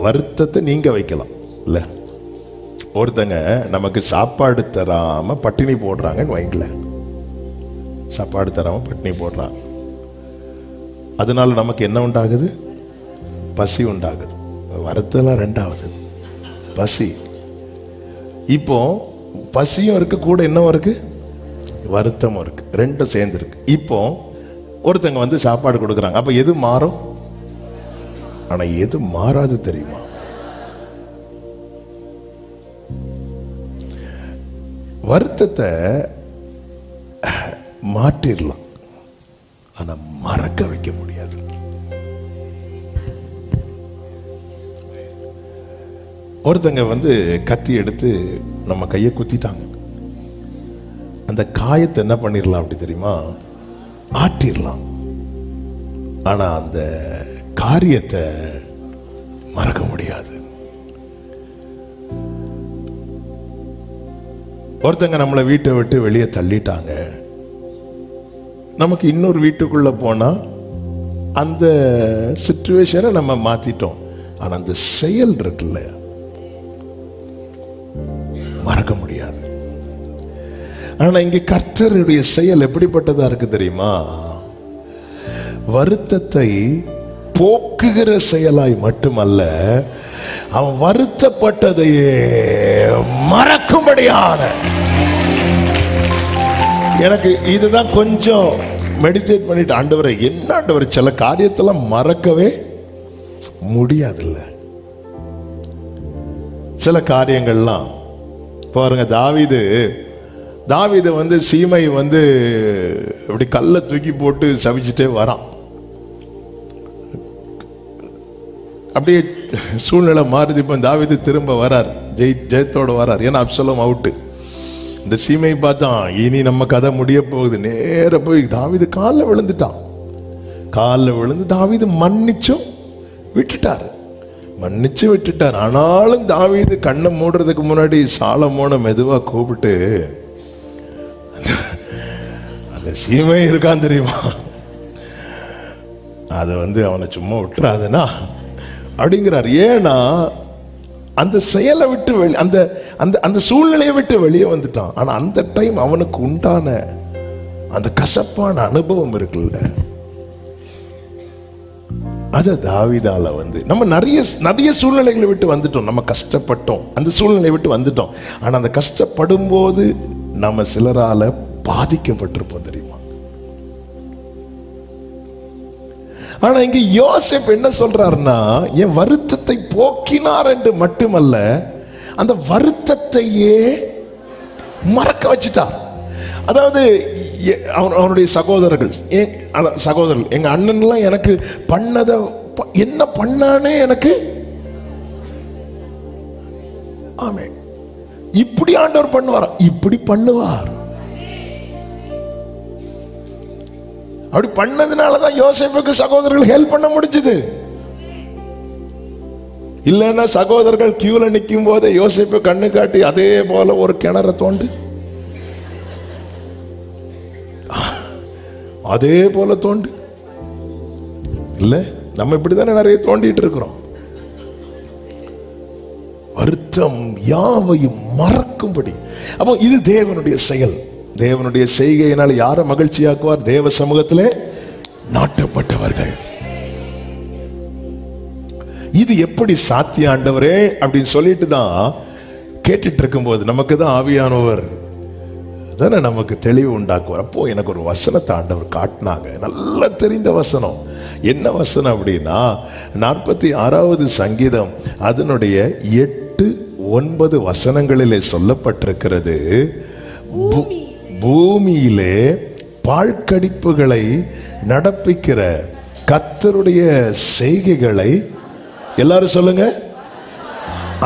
வருத்தத்தை நீங்க வைக்கலாம் இல்ல. ஒருத்தங்க நமக்கு சாப்பாடு தராம பட்டினி போடுறாங்கன்னு வைங்கள, சாப்பாடு தராம பட்டினி போடுறாங்க. அதனால நமக்கு என்ன உண்டாகுது? பசி உண்டாகுது. வருத்தம் ரெண்டாவது பசி. இப்போ பசியும் இருக்கு, கூட என்னவும் இருக்கு, வருத்தமும் இருக்கு, ரெண்டும் சேர்ந்து இருக்கு. இப்போ ஒருத்தங்க வந்து சாப்பாடு கொடுக்குறாங்க. அப்ப எது மாறும்? ஆனா எது மாறாது தெரியுமா? வருத்தத்தை மாற்றிடலாம், ஆனா மறக்க வைக்க முடியாது. ஒருத்தங்க வந்து கத்தி எடுத்து நம்ம கையை குத்திட்டாங்க. அந்த காயத்தை என்ன பண்ணிடலாம் அப்படி தெரியுமா? ஆற்றிடலாம். ஆனா அந்த காரியத்தை மறக்க முடியாது. ஒருத்தங்க நம்மளை வீட்டை விட்டு வெளியே தள்ளிட்டாங்க. நமக்கு இன்னொரு வீட்டுக்குள்ள போனா அந்த சிச்சுவேஷனை நம்ம மாத்திட்டோம். ஆனா அந்த செயல் இருக்குல்ல, மறக்க முடியாது. ஆனா இங்க கர்த்தருடைய செயல் எப்படிப்பட்டதா இருக்கு தெரியுமா? வருத்தத்தை போக்குகிற செயலாய் மட்டுமல்ல, அவன் வருத்தப்பட்டதையே மறக்கும்படியான. எனக்கு இதுதான் கொஞ்சம் மெடிடேட் பண்ணிட்டு, ஆண்டவரை என்ன ஆண்டவரை, சில காரியத்தெல்லாம் மறக்கவே முடியாதுல்ல. சில காரியங்கள்லாம் பாருங்க. தாவீது வந்து சீமை வந்து அப்படி கல்லை தூக்கி போட்டு சவிச்சுட்டே வரான். அப்படியே சூழ்நிலை மாறுது. இப்போ தாவீது திரும்ப வரார், ஜெயத்தோட வரார். ஏன்னா அப்சலோம் அவுட்டு. இந்த சீமை பார்த்தான், இனி நம்ம கதை முடிய போகுது. நேர போய் தாவீது காலில் விழுந்துட்டான். காலில் விழுந்து தாவீது மன்னிச்சும் விட்டுட்டார். ஆனாலும் தாவீது கண்ணை மூடுறதுக்கு முன்னாடி சாலமோனை மெதுவா கூப்பிட்டு, அந்த சீமை இருக்கான் தெரியுமா, அதை வந்து அவனை சும்மா விட்டுறாதுன்னா அப்படிங்கிறார். ஏன்னா அந்த செயலை விட்டு அந்த அந்த அந்த சூழ்நிலையை விட்டு வெளியே வந்துட்டான். ஆனா அந்த டைம் அவனுக்கு உண்டான அந்த கசப்பான அனுபவம் இருக்குல்ல, அத தாவீதால நம்ம நிறைய சூழ்நிலைகளை விட்டு வந்துட்டோம். நம்ம கஷ்டப்பட்டோம், அந்த சூழ்நிலையை விட்டு வந்துட்டோம். ஆனா அந்த கஷ்டப்படும் போது நம்ம சிலரால பாதிக்கப்பட்டிருப்போம் தெரியுமா? ஆனா இங்க யோசேப்பு என்ன சொல்றாருன்னா, என் வருத்தத்தை போக்கினார் என்று மட்டுமல்ல, அந்த வருத்தத்தையே மறக்க வச்சுட்டார். அதாவது அவனுடைய சகோதரர்கள் எங்க அண்ணன்லாம் எனக்கு பண்ணத என்ன பண்ணானே எனக்கு, ஆமே இப்படி ஆண்டவர் பண்ணுவார், இப்படி பண்ணுவார். அப்படி பண்ணதுனாலதான் யோசேப்புக்கு சகோதரர்கள் ஹெல்ப் பண்ண முடிஞ்சது. இல்லைன்னா சகோதரர்கள் கியூல நிற்கும் போதே யோசேப்பு கண்ணு காட்டி அதே போல ஒரு கிணற தோண்டு, அதே போல தோண்டு இல்ல, நம்ம இப்படித்தானே நிறைய தோண்டிட்டு இருக்கிறோம். வருத்தம் யாவையும் மறக்கும்படி. அப்போ இது தேவனுடைய செயல். தேவனுடைய செய்கையினால் யாரை மகிழ்ச்சியாக்குவார்? தேவ சமூகத்திலே நாட்டப்பட்டவர்கள். இது எப்படி சாத்திய ஆண்டவரே அப்படின்னு சொல்லிட்டு தான் கேட்டுட்டு இருக்கும்போது நமக்கு தான் ஆவியானவர் தானே நமக்கு தெளிவு உண்டாக்குவார். அப்போ எனக்கு ஒரு வசனத்தை ஆண்டவர் காட்டினாங்க, நல்லா தெரிந்த வசனம். என்ன வசனம் அப்படின்னா, 46வது சங்கீதம் அதனுடைய 8-9 வசனங்களிலே சொல்லப்பட்டிருக்கிறது. பூமியிலே பாழ்கடிப்புகளை நடப்பிக்கிற கர்த்தருடைய செய்கைகளை எல்லாரும் சொல்லுங்க.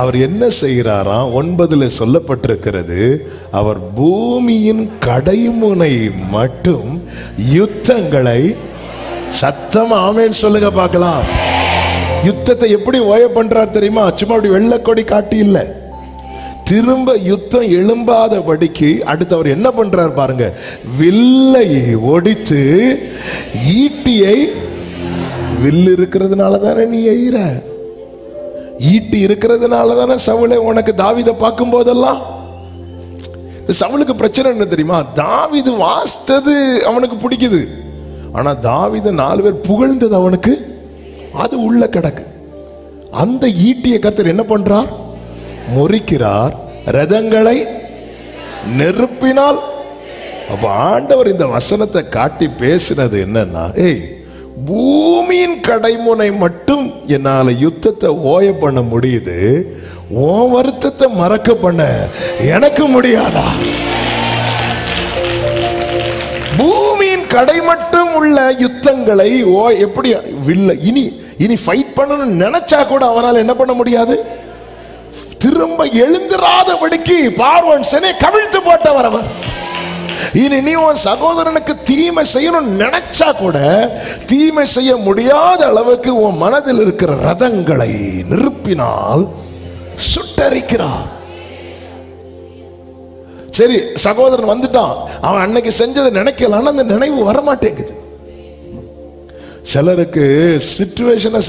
அவர் என்ன செய்கிறாராம்? 9ல் சொல்லப்பட்டிருக்கிறது, அவர் பூமியின் கடைமுனை மட்டும் யுத்தங்களை, சத்தம் ஆமேன்னு சொல்லுங்க பார்க்கலாம். யுத்தத்தை எப்படி ஓய பண்றார் தெரியுமா? சும்மா அப்படி வெள்ளக்கொடி காட்டி இல்லை, திரும்ப யுத்தம் எழும்பாதபடிக்கு அடுத்து அவர் என்ன பண்றார் பாருங்க. வில்லை ஒடித்து ஈட்டியை, வில்லு இருக்கிறதுனால தானே நீ எய்ற, ஈட்டி இருக்கிறதுனால தானே சவுலை உனக்கு தாவீதை பார்க்கும் போதெல்லாம். சவுலுக்கு பிரச்சனை என்ன தெரியுமா? தாவீது வாஸ்தது அவனுக்கு பிடிக்குது, ஆனா தாவீதை 4 பேர் புகழ்ந்தது அவனுக்கு அது உள்ள கிடக்கு. அந்த ஈட்டியை கர்த்தர் என்ன பண்றார்? முறிக்கிறார், ரதங்களை நெருப்பினால். அப்ப ஆண்டவர் இந்த வசனத்தை காட்டி பேசினது என்னன்னா, ஏய், பூமியின் கடைமுனை மட்டும் என்னால யுத்தத்தை ஓய பண்ண முடியுது, உன் வருத்தத்தை மறக்க பண்ண எனக்கு முடியாதா? பூமியின் கடை மட்டும் உள்ள யுத்தங்களை எப்படி இனி ஃபைட் பண்ணணும்னு நினைச்சா கூட அவனால் என்ன பண்ண முடியாது? திரும்ப எழுந்திராதபடிக்கு பார்வோன் சேனை கவிழ்த்து போட்டவர் அவர். இனி நீ உன் சகோதரனுக்கு தீமை செய்யணும் நினைச்சா கூட தீமை செய்ய முடியாத அளவுக்கு உன் மனதில் இருக்கிற ரதங்களை நெருப்பினால் சுட்டரிக்கிறார். சரி, சகோதரன் வந்துட்டான், அவன் அன்னைக்கு செஞ்சதை நினைக்கலாம், அந்த நினைவு வரமாட்டேங்குது. சிலருக்கு சிச்சுவேஷனை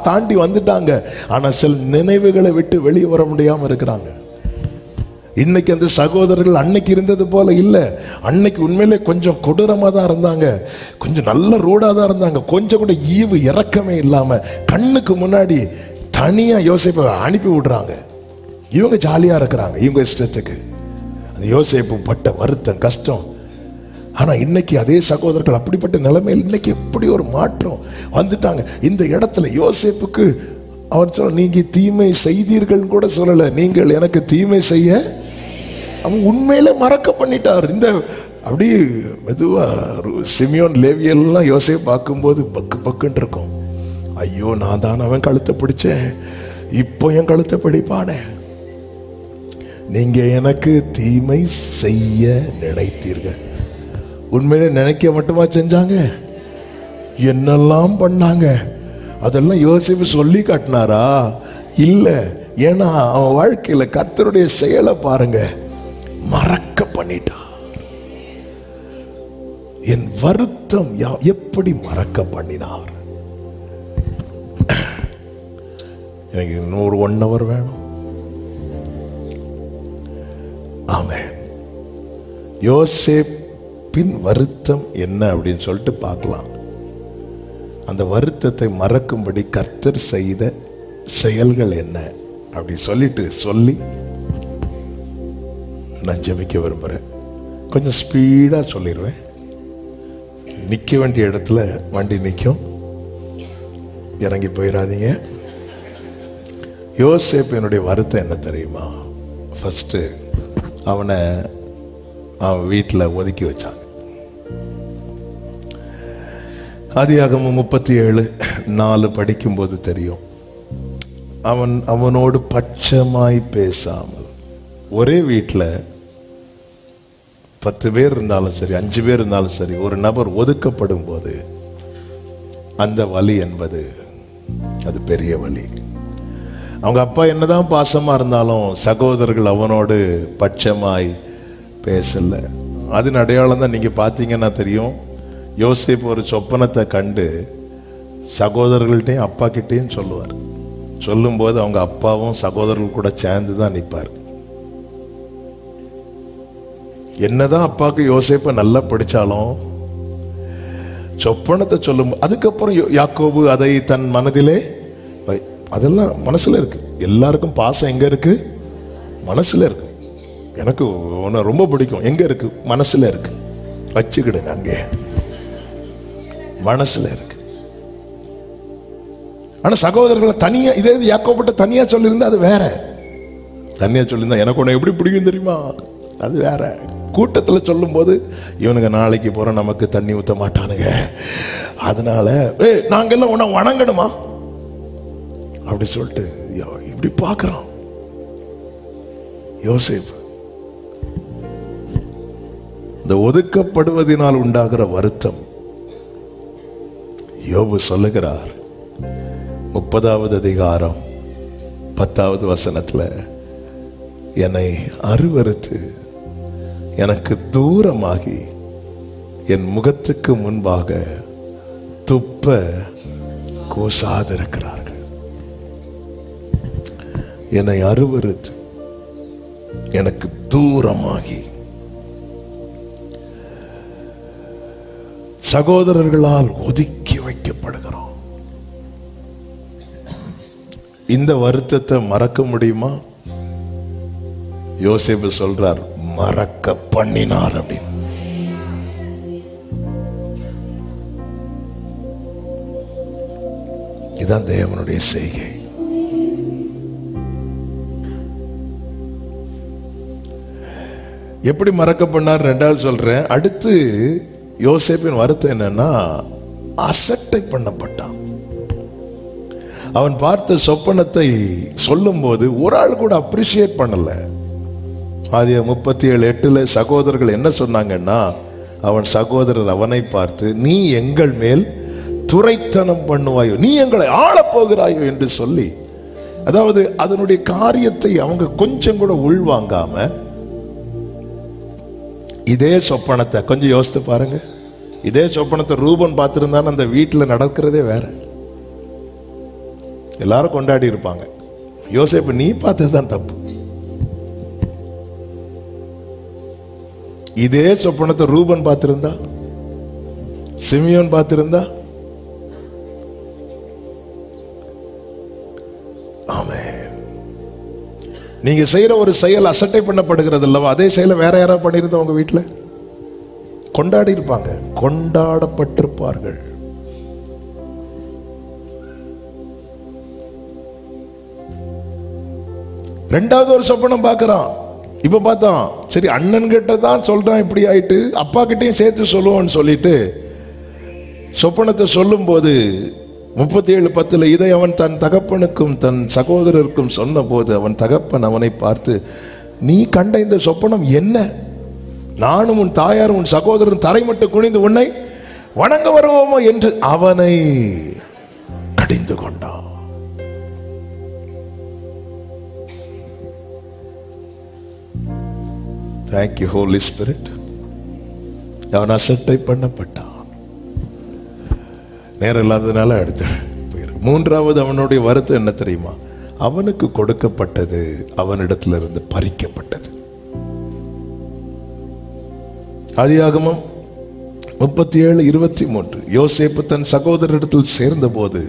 தாண்டி வந்துட்டாங்க, ஆனா சில நினைவுகளை விட்டு வெளியே வர முடியாம இருக்கிறாங்க. இன்னைக்கு அந்த சகோதரர்கள் அன்னைக்கு இருந்தது போல இல்ல. அன்னைக்கு உண்மையிலே கொஞ்சம் கொடூரமா தான் இருந்தாங்க, கொஞ்சம் நல்ல ரூடா தான் இருந்தாங்க, கொஞ்சம் கூட ஈவு இறக்கமே இல்லாம கண்ணுக்கு முன்னாடி தனியா யோசேப்பை அனுப்பி விடுறாங்க. இவங்க ஜாலியா இருக்கிறாங்க இவங்க இஷ்டத்துக்கு. அந்த யோசேப்பு பட்ட வருத்தம், கஷ்டம். ஆனா இன்னைக்கு அதே சகோதரர்கள் அப்படிப்பட்ட நிலைமையில் இன்னைக்கு எப்படி ஒரு மாற்றம் வந்துட்டாங்க. இந்த இடத்துல யோசேப்புக்கு அவர் சொல்ல, நீங்க தீமை செய்தீர்கள் கூட சொல்லல, நீங்கள் எனக்கு தீமை செய்ய, அவன் உண்மையில மறக்க பண்ணிட்டார். இந்த அப்படி மெதுவா சிமியோன் லேவியெல்லாம் யோசேப்பு பார்க்கும்போது பக்கு பக்குன்னு இருக்கும். ஐயோ, நான் தான் அவன் கழுத்தை பிடிச்சேன், இப்போ என் கழுத்தை பிடிப்பானே. நீங்க எனக்கு தீமை செய்ய நினைத்தீர்கள். உண்மையில நினைக்க மட்டுமா செஞ்சாங்க? என்னெல்லாம் பண்ணாங்க அதெல்லாம் யோசேப்பு சொல்லி காட்டினாரா? இல்ல. ஏன்னா அவன் வாழ்க்கையில கர்த்தருடைய செயலை பாருங்க, மறக்க பண்ணிட்டான். என் வருத்தம் எப்படி மறக்க பண்ணினார்? எனக்கு இன்னொரு 1 hour வேணும். ஆமென். யோசேப்பின் வருத்தம் என்ன அப்படின்னு சொல்லிட்டு பார்க்கலாம். அந்த வருத்தத்தை மறக்கும்படி கர்த்தர் செய்த செயல்கள் என்ன அப்படி சொல்லி நான் ஜெபிக்க விரும்புகிறேன். கொஞ்சம் ஸ்பீடாக சொல்லிடுவேன். நிற்க வேண்டிய இடத்துல வண்டி நிற்கும், இறங்கி போயிடாதீங்க. யோசேப்பினுடைய வருத்தம் என்ன தெரியுமா? ஃபஸ்ட்டு அவன் வீட்டில் ஒதுக்கி வச்சாங்க. ஆதியாகமம் 37:4 படிக்கும்போது தெரியும். அவனோடு பட்சமாய் பேசாமல், ஒரே வீட்டில் 10 பேர் இருந்தாலும் சரி, 5 பேர் இருந்தாலும் சரி, ஒரு நபர் ஒதுக்கப்படும் போது அந்த வலி என்பது அது பெரிய வலி. அவங்க அப்பா என்னதான் பாசமா இருந்தாலும் சகோதரர்கள் அவனோடு பட்சமாய் பேசல. அதன் அடையாளம் தான் நீங்க பார்த்தீங்கன்னா தெரியும். யோசேப்பு ஒரு சொப்பனத்தை கண்டு சகோதரர்கள்ட்டையும் அப்பா கிட்டையும் சொல்லுவார். சொல்லும்போது அவங்க அப்பாவும் சகோதரர்கள் கூட சேர்ந்து தான் நிற்பார். என்னதான் அப்பாவுக்கு யோசேப்பை நல்லா பிடிச்சாலும் சொப்பனத்தை சொல்லும். அதுக்கப்புறம் யாக்கோபு அதை தன் மனதிலே அதெல்லாம் மனசுல இருக்கு. எல்லாருக்கும் பாசம் எங்க இருக்கு? மனசுல இருக்கு. எனக்கு உன்னை ரொம்ப பிடிக்கும், எங்க இருக்கு? மனசுல இருக்கு. வச்சுக்கிடுங்க, அங்கே மனசுல இருக்கு. ஆனா சகோதரர்களை தனியா, இதே யாக்கோபுட்ட தனியா சொல்லியிருந்தா அது வேற. தனியா சொல்லியிருந்தா எனக்கு உன்னை எப்படி பிடிக்கும் தெரியுமா, அது வேற. கூட்டத்தில் சொல்லும் போது இவனுங்க நாளைக்கு போற நமக்கு தண்ணி ஊற்ற மாட்டானுங்க, அதனால நாங்கெல்லாம் உன்னை வணங்கணுமா அப்படி சொல்லிட்டு இப்படி பார்க்கிறோம். யோசேப்பு இந்த ஒதுக்கப்படுவதனால் உண்டாகிற வருத்தம் யோபு சொல்லுகிறார். 30வது அதிகாரம் 10வது வசனத்துல, என்னை அருவருத்து எனக்கு தூரமாகி என் முகத்துக்கு முன்பாக துப்ப கூசாதிருக்கிறார்கள். என்னை அருவருத்து எனக்கு தூரமாகி, சகோதரர்களால் ஒதுக்கி வைக்கப்படுகிறோம். இந்த வருத்தத்தை மறக்க முடியுமா? யோசேப்பு சொல்றார், மறக்க பண்ணினார் அப்படின்னு. இதுதான் தேவனுடைய செய்கை. எப்படி மறக்க பண்ணார் ரெண்டாவது சொல்றேன். அடுத்து யோசேப்பின் வருத்தம் என்னன்னா, அசட்டை பண்ணப்பட்டான். அவன் பார்த்த சொப்பனத்தை சொல்லும் போது ஒரு ஆள் கூட அப்ரிஷியேட் பண்ணல. ஆதியாகமம் 37:8 சகோதரர்கள் என்ன சொன்னாங்கன்னா, அவன் சகோதரர் அவனை பார்த்து, நீ எங்கள் மேல் துரைத்தனம் பண்ணுவாயோ, நீ எங்களை ஆளப் போகிறாயோ என்று சொல்லி, அதாவது அதனுடைய காரியத்தை அவங்க கொஞ்சம் கூட உள்வாங்காம, இதே சொப்பனத்தை கொஞ்சம் யோசித்து பாருங்க. இதே சொப்பனத்தை ரூபன் பார்த்திருந்தான்னு அந்த வீட்டில் நடக்கிறதே வேற. எல்லாரும் கொண்டாடி இருப்பாங்க. யோசேப்பு நீ பார்த்ததுதான் தப்பு. இதே சொப்பனத்தை ரூபன் பார்த்திருந்தா, சிமியோன் பார்த்திருந்தா, நீங்க செய்யற ஒரு செயல் அசட்டை பண்ணப்படுகிறது அல்லவா, அதே செயலை வேற யாராவது பண்ணியிருந்தா உங்க வீட்டில் கொண்டாடி இருப்பாங்க, கொண்டாடப்பட்டிருப்பார்கள். ரெண்டாவது ஒரு சொப்பனம் பார்க்கிறான். இப்ப பார்த்தான், சரி அண்ணன் கிட்ட தான் சொல்றான், இப்படி ஆயிட்டு அப்பா கிட்டையும் சேர்த்து சொல்லுவோன்னு சொல்லிட்டு சொப்பனத்தை சொல்லும் போது 37:10 இதை அவன் தன் தகப்பனுக்கும் தன் சகோதரருக்கும் சொன்ன போது அவன் தகப்பன் அவனை பார்த்து, நீ கண்ட இந்த சொப்பனம் என்ன? நானும் உன் தாயாரும் உன் சகோதரன் தரை மட்டும் குனிந்து உன்னை வணங்க வருவோமோ என்று அவனை கடிந்து கொண்டான். Thank you, Holy Spirit. அவன் அசட்டை பண்ணப்பட்டான். நேரம் இல்லாததுனால அடுத்து போயிரு. மூன்றாவது அவனுடைய வருத்தம் என்ன தெரியுமா? அவனுக்கு கொடுக்கப்பட்டது அவனிடத்திலிருந்து பறிக்கப்பட்டது. ஆதியாகமம் 37:23. யோசேப்பு தன் சகோதரரிடத்தில் சேர்ந்த போது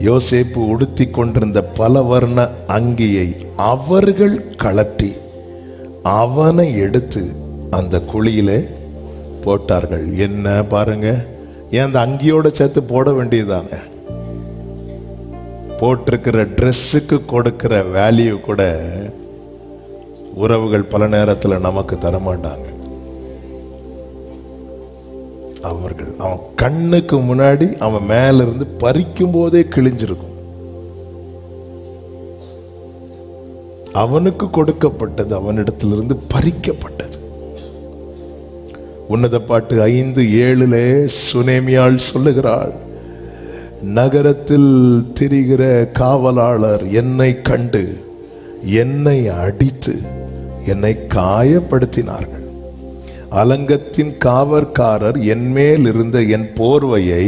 யோசேப்பு உடுத்தி கொண்டிருந்த பல வர்ண அங்கியை அவர்கள் கழட்டி அவனை எடுத்து அந்த குழியிலே போட்டார்கள். என்ன பாருங்க, ஏன் அந்த அங்கியோட சேர்த்து போட வேண்டியதானே? போட்டிருக்கிற ட்ரெஸ்ஸுக்கு கொடுக்கிற வேல்யூ கூட உறவுகள் பல நேரத்தில் நமக்கு தரமாட்டாங்க. அவன் கண்ணுக்கு முன்னாடி அவன் மேல இருந்து பறிக்கும் போதே கிழிஞ்சிருக்கும். அவனுக்கு கொடுக்கப்பட்டது அவனிடத்திலிருந்து பறிக்கப்பட்டது. உன்னத பாட்டு 5:7 சுனேமியாள் சொல்லுகிறாள், நகரத்தில் திரிகிற காவலாளர் என்னை கண்டு என்னை அடித்து என்னை காயப்படுத்தினார்கள். அலங்கத்தின் காவற்காரர் என் மேல் இருந்த என் போர்வையை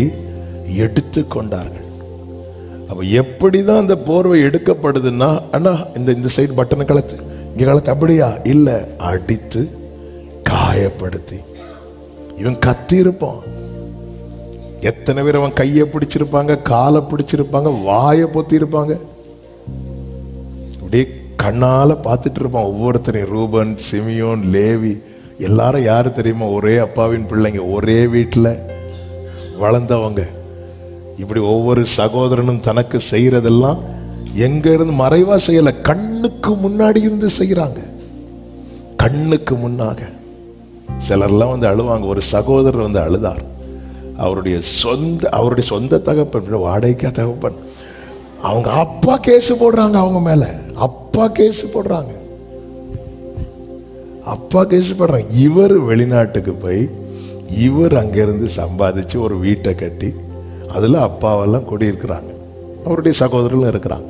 எடுத்து கொண்டார்கள். அப்ப எப்படிதான் அந்த போர்வை எடுக்கப்படுதுன்னா, அண்ணா இந்த சைடு பட்டனை கலத்து, இங்க கலத்து, அப்படியா? இல்ல, அடித்து காயப்படுத்தி. இவன் கத்தி இருப்பான். எத்தனை பேர் அவன் கையை பிடிச்சிருப்பாங்க, காலை பிடிச்சிருப்பாங்க, வாயை பொத்தி இருப்பாங்க. அப்படியே கண்ணால பார்த்துட்டு இருப்பான் ஒவ்வொருத்தரையும். ரூபன், சிமியோன், லேவி எல்லாரும் யாரு தெரியுமா? ஒரே அப்பாவின் பிள்ளைங்க, ஒரே வீட்டில் வளர்ந்தவங்க. இப்படி ஒவ்வொரு சகோதரனும் தனக்கு செய்யறதெல்லாம் எங்க இருந்து மறைவா செய்யல, கண்ணுக்கு முன்னாடி இருந்து செய்யறாங்க. கண்ணுக்கு முன்னாக. சிலர்லாம் வந்து அழுவாங்க. ஒரு சகோதரர் வந்து அழுதார். அவருடைய சொந்த தகப்பன், வாடகைக்கா தகப்பன், அவங்க அப்பா கேஸ் போடுறாங்க அவங்க மேல. அப்பா கேஸ் போடுறாங்க. இவர் வெளிநாட்டுக்கு போய் இவர் அங்கிருந்து சம்பாதிச்சு ஒரு வீட்டை கட்டி அதுல அப்பாவெல்லாம் குடியிருக்கிறாங்க. அவருடைய சகோதரர்கள் இருக்கிறாங்க.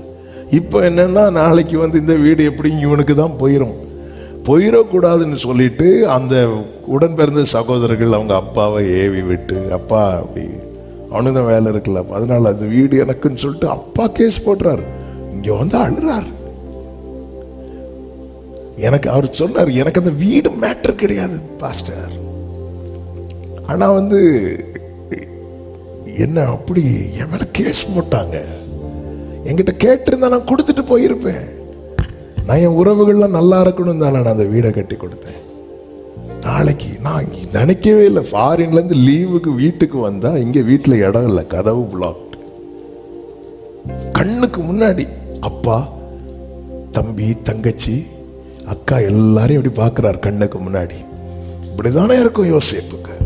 இப்போ என்னன்னா, நாளைக்கு வந்து இந்த வீடு எப்படி இவனுக்கு தான் போயிடக்கூடாதுன்னு சொல்லிட்டு அந்த உடன்பிறந்த சகோதரர்கள் அவங்க அப்பாவை ஏவி விட்டு, அப்பா அப்படி அவனுக்கு தான் வேலை இருக்குல்ல, அதனால அந்த வீடு எனக்குன்னு சொல்லிட்டு அப்பா கேஸ் போடுறாரு. இங்க வந்து அழுறாரு. எனக்கு அவர் சொன்னார், எனக்கு அந்த வீடு மேட்டர் கிடையாது பாஸ்டர், ஆனா வந்து என்ன அப்படி என் மேல கேஸ் போட்டாங்க. என்கிட்ட கேட்டிருந்தா நான் கொடுத்துட்டு போயிருப்பேன். நான் என் உறவுகள்லாம் நல்லா இருக்கணும் தானே நான் அந்த வீடை கட்டி கொடுத்தேன். நாளைக்கு நான் நினைக்கவே இல்லை, ஃபாரின்ல இருந்து லீவுக்கு வீட்டுக்கு வந்தா இங்க வீட்டுல இடம் இல்லை, கதவு பிளாக். கண்ணுக்கு முன்னாடி அப்பா, தம்பி, தங்கச்சி, அக்கா எல்லாரையும் எப்படி பார்க்கிறார் கண்ணுக்கு முன்னாடி. இப்படிதானே இருக்கும் யோசேப்புக்கு.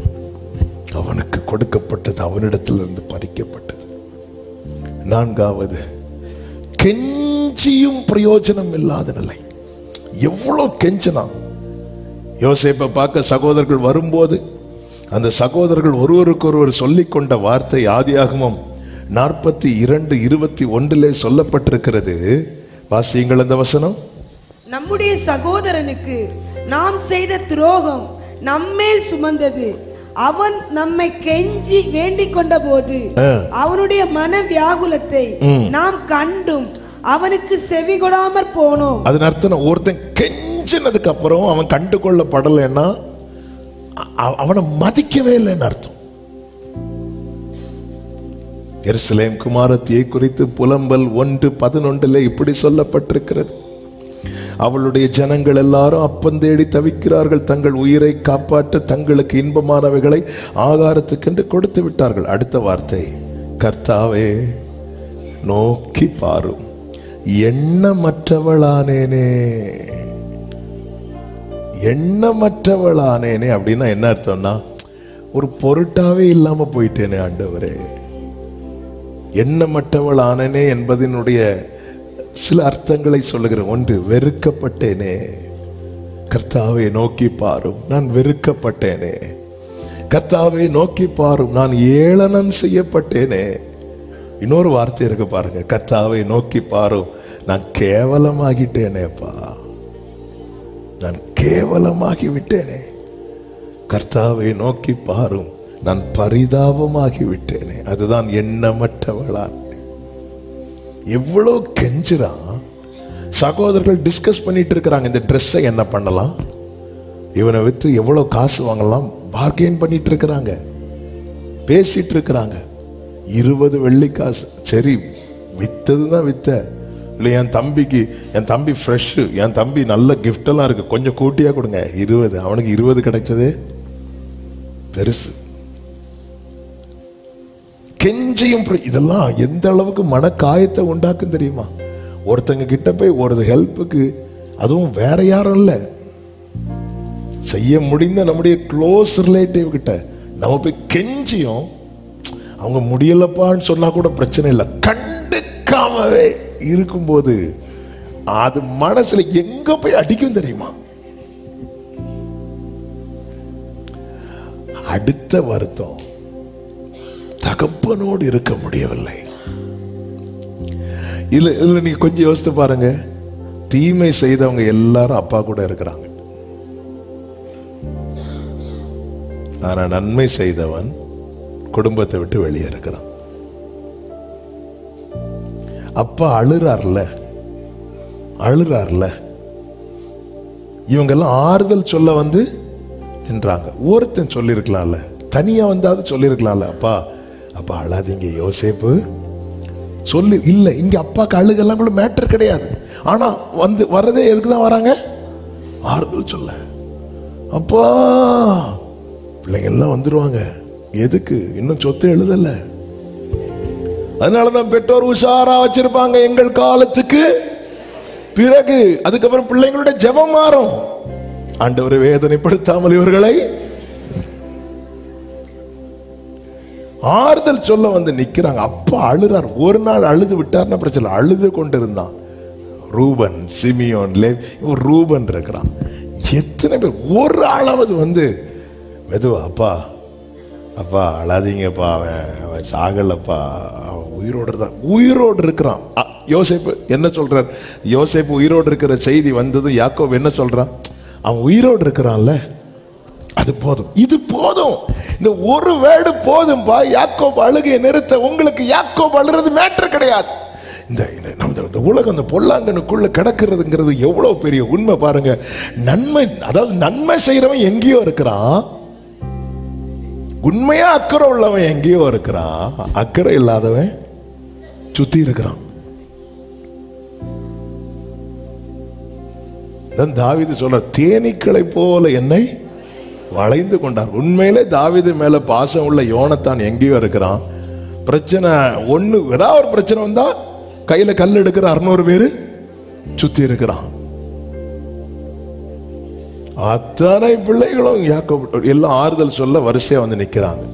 அவனுக்கு கொடுக்கப்பட்டது அவனிடத்திலிருந்து பறிக்கப்பட்டது. 4வது, கெஞ்சியும் பிரயோஜனம் இல்லாத நிலை. எவ்வளவு கெஞ்சினா. யோசேப்பை பார்க்க சகோதரர்கள் வரும்போது அந்த சகோதரர்கள் ஒருவருக்கொருவர் சொல்லிக் கொண்ட வார்த்தை ஆதியாகமம் 42:21 சொல்லப்பட்டிருக்கிறது. வாசியுங்கள் அந்த வசனம். நம்முடைய சகோதரனுக்கு நாம் செய்த துரோகம் நம்மேல் சுமந்தது. அவன் நம்மை கெஞ்சி வேண்டிக் கொண்ட போது அவனுடைய மன வியாகுலத்தை நாம் கண்டும் அவனுக்கு செவி கொடாமற் போனோம். அதன் அர்த்தம், ஒருத்தன் கெஞ்சினதுக்கு அப்புறம் அவன் கண்டு கொள்ளப்படலைன்னா அவனை மதிக்கவே இல்லைன்னு அர்த்தம். எருசலேம் குமாரத்தியை குறித்து புலம்பல் 1:11 இப்படி சொல்லப்பட்டிருக்கிறது. அவளுடைய ஜனங்கள் எல்லாரும் அப்பந்தேடி தவிக்கிறார்கள், தங்கள் உயிரை காப்பாற்ற தங்களுக்கு இன்பமானவைகளை ஆகாரத்துக்கென்று கொடுத்து விட்டார்கள். அடுத்த வார்த்தை, கர்த்தாவே நோக்கி பாரும், எண்ணமற்றவளானேனே. எண்ணமற்றவளானேனே அப்படின்னா என்ன அர்த்தம்னா, ஒரு பொருட்டாவே இல்லாம போயிட்டேனே ஆண்டவரே. எண்ணமற்றவளானேனே என்பதனுடைய சில அர்த்தங்களை சொல்லுகிறேன். 1, வெறுக்கப்பட்டேனே. கர்த்தாவை நோக்கி பாரும், நான் வெறுக்கப்பட்டேனே. கர்த்தாவை நோக்கி பாரும், நான் ஏளனம் செய்யப்பட்டேனே. இன்னொரு வார்த்தை இருக்கு பாருங்க, கர்த்தாவை நோக்கி பாரும், நான் கேவலமாகிட்டேனேப்பா, நான் கேவலமாகி விட்டேனே. கர்த்தாவை நோக்கி பாரும், நான் பரிதாபமாகி விட்டேனே. அதுதான் எண்ணமற்றவளான். எவ்வளவு கெஞ்சுறான். சகோதரர்கள் டிஸ்கஸ் பண்ணிட்டு இருக்கிறாங்க, இந்த ட்ரெஸ்ஸை என்ன பண்ணலாம், இவனை வித்து எவ்வளவு காசு வாங்கலாம் பார்கெயின் பண்ணிட்டு இருக்கிறாங்க, பேசிட்டு இருக்கிறாங்க. 20 வெள்ளிக்காசு. சரி, வித்ததுதான் வித்த. இல்லை, என் தம்பி ஃப்ரெஷ்ஷு, என் தம்பி நல்ல கிஃப்ட் எல்லாம் இருக்கு, கொஞ்சம் கூட்டியா கொடுங்க. 20. அவனுக்கு 20 கிடைச்சது பெருசு. கெஞ்சியும் இதெல்லாம் எந்த அளவுக்கு மனக்காயத்தை உண்டாக்கும் தெரியுமா? ஒருத்தங்க கிட்ட போய் ஒரு ஹெல்ப்புக்கு, அதுவும் வேற யாரும் இல்ல, செய்ய முடிந்த நம்முடைய க்ளோஸ் ரிலேட்டிவ் கிட்ட நம்ம போய் கெஞ்சியும் அவங்க முடியலப்பான்னு சொன்னா கூட பிரச்சனை இல்லை, கண்டுக்காமவே இருக்கும்போது அது மனசுல எங்க போய் அடிக்கும் தெரியுமா? அடுத்த வருத்தம், தகப்பனோடு இருக்க முடியவில்லை. இல்ல நீங்க கொஞ்சம் யோசித்து பாருங்க. தீமை செய்தவங்க எல்லாரும் அப்பா கூட இருக்கிறாங்க, ஆனா நன்மை செய்தவன் குடும்பத்தை விட்டு வெளியே இருக்கிறான். அப்பா அழுறார்ல, இவங்கெல்லாம் ஆறுதல் சொல்ல வந்து நின்றாங்க. ஒருத்தன் சொல்லியிருக்கலாம்ல, தனியா வந்தாவது சொல்லியிருக்கலாம்ல, அப்பா அப்பா அழாதீங்க யோசேப்பு சொல்லி. இல்லை, இங்க அப்பாக்கு அழுகெல்லாம் கூட மேட்டர் கிடையாது. ஆனா வந்து வரதே எதுக்கு தான் வராங்க? ஆறுதல் சொல்ல. அப்பா பிள்ளைங்க எல்லாம் வந்துருவாங்க. எதுக்கு? இன்னும் சொத்து எழுதல. அதனாலதான் பெற்றோர் உஷாரா வச்சிருப்பாங்க, எங்கள் காலத்துக்கு பிறகு. அதுக்கப்புறம் பிள்ளைங்களோட ஜெபம் மாறும். ஆண்டவரை வேதனைப்படுத்தாமல் இவர்களை ஆறுதல் சொல்ல வந்து நிக்கிறாங்க. அப்பா அழுறார். ஒரு நாள் அழுது விட்டார்னா பிரச்சனை. அழுது கொண்டு இருந்தான் ரூபன், சிமியோன், ரூபன் இருக்கிறான். எத்தனை பேர் ஒரு ஆளாவது வந்து மெதுவா, அப்பா அப்பா அழாதீங்கப்பா, அவன் சாகலப்பா, அவன் உயிரோடு இருக்கிறான். யோசேப்பு என்ன சொல்றார்? யோசேப்பு உயிரோடு இருக்கிற செய்தி வந்தது. யாக்கோபு என்ன சொல்றான்? அவன் உயிரோடு இருக்கிறான்ல, அது போதும், இது போதும், இந்த ஒரு வேர்டு போதும்பா. யாக்கோபு அழுகையை நிறுத்த. உங்களுக்கு யாக்கோபு அழுறது மேட்டர் கிடையாது. இந்த உலகம் இந்த பொல்லாங்கனுக்குள்ள கிடக்கிறதுங்கிறது எவ்வளவு பெரிய உண்மை பாருங்க. நன்மை, அதாவது நன்மை செய்யறவன் எங்கேயோ இருக்கிறான், உண்மையா அக்கறை உள்ளவன் எங்கேயோ இருக்கிறான், அக்கறை இல்லாதவன் சுத்தி இருக்கிறான். தாவீது சொல்ற, தேனீக்களை போல என்னை வளைந்து கொண்டார். உண்மையிலே தாவீது மேல பாசம் உள்ள யோனத்தான் எங்கேயோ இருக்கிறான். பிரச்சனை ஒண்ணு, ஏதாவது ஒரு பிரச்சனை வந்தா கையில கல் எடுக்கிற 600 பேரு சுத்தி இருக்கிறான். அத்தனை பிள்ளைகளும் யாக்கோபு எல்லாம் ஆறுதல் சொல்ல வரிசையா வந்து நிக்கிறாங்க.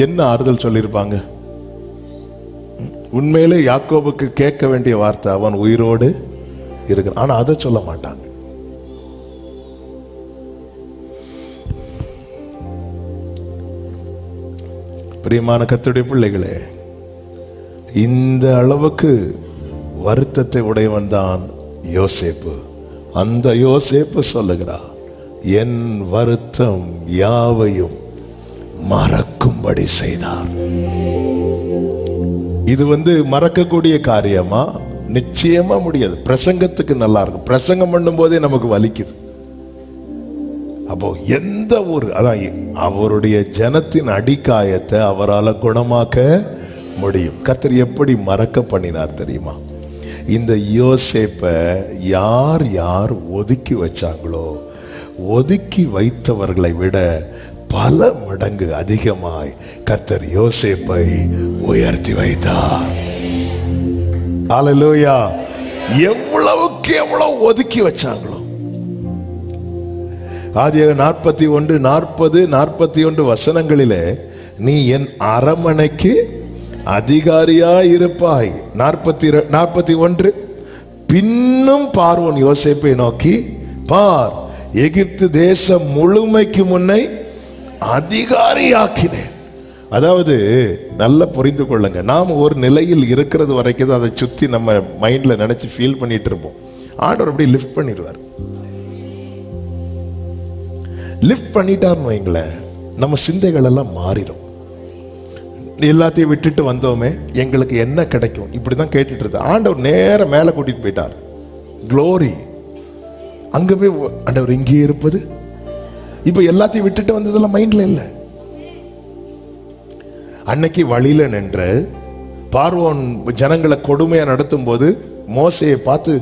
என்ன ஆறுதல் சொல்லியிருப்பாங்க? உண்மையிலே யாக்கோபுக்கு கேட்க வேண்டிய வார்த்தை, அவன் உயிரோடு இருக்கிறான். ஆனா அதை சொல்ல மாட்டாங்க. பிரியமான கர்த்தருடைய பிள்ளைகளே, இந்த அளவுக்கு வருத்தத்தை உடையவன் தான் யோசேப்பு. அந்த யோசேப்பு சொல்லுகிறார், என் வருத்தம் யாவையும் மறக்கும்படி செய்தார். இது மறக்கக்கூடிய காரியமா? நிச்சயமா முடியாது. பிரசங்கத்துக்கு நல்லா இருக்கும், பிரசங்கம் பண்ணும் போதே நமக்கு வலிக்குது. அப்போ எந்த ஒரு, அதான் அவருடைய ஜனத்தின் அடிக்காயத்தை அவரால் குணமாக்க முடியும். கர்த்தர் எப்படி மறக்க பண்ணினார் தெரியுமா? இந்த யோசேப்பை யார் யார் ஒதுக்கி வச்சாங்களோ, ஒதுக்கி வைத்தவர்களை விட பல மடங்கு அதிகமாய் கர்த்தர் யோசேப்பை உயர்த்தி வைத்தார். அல்லேலூயா! எவ்வளவுக்கு எவ்வளவு ஒதுக்கி வச்சாங்களோ. ஆதியாகமம் 41, 40, 41 வசனங்களிலே, நீ என் அரமனைக்கு அதிகாரியாய் இருப்பாய். 41, பின்னும் பார்வோன் யோசேப்பை நோக்கி, பார், எகிப்து தேசம் முழுமைக்கு முன்னை அதிகாரியாக்கினேன். அதாவது நல்லா புரிந்து கொள்ளுங்க, நாம் ஒரு நிலையில் இருக்கிறது வரைக்கும் தான் அதை சுத்தி நம்ம மைண்ட்ல நினைச்சு ஃபீல் பண்ணிட்டு இருப்போம். ஆண்டவர் அப்படி லிஃப்ட் பண்ணிடுவார். லிஃப்ட் பண்ணிட்டார்னு வைங்களேன், நம்ம சிந்தைகள் எல்லாம் மாறிடும். எல்லாத்தையும் விட்டுட்டு வந்தோமே, எங்களுக்கு என்ன கிடைக்கும், இப்படிதான் கேட்டுட்டு இருந்த ஆண்டவர் நேர மேல கூட்டிட்டு போயிட்டார். க்ளோரி. அங்க போய் ஆண்டவர் இங்கே இருப்பது இப்ப எல்லாத்தையும் விட்டுட்டு வந்ததெல்லாம் மைண்ட்ல இல்ல. அன்னைக்கு வழியில நின்று பார்வோன் ஜனங்களை கொடுமையா நடத்தும் போது மோசையை பார்த்து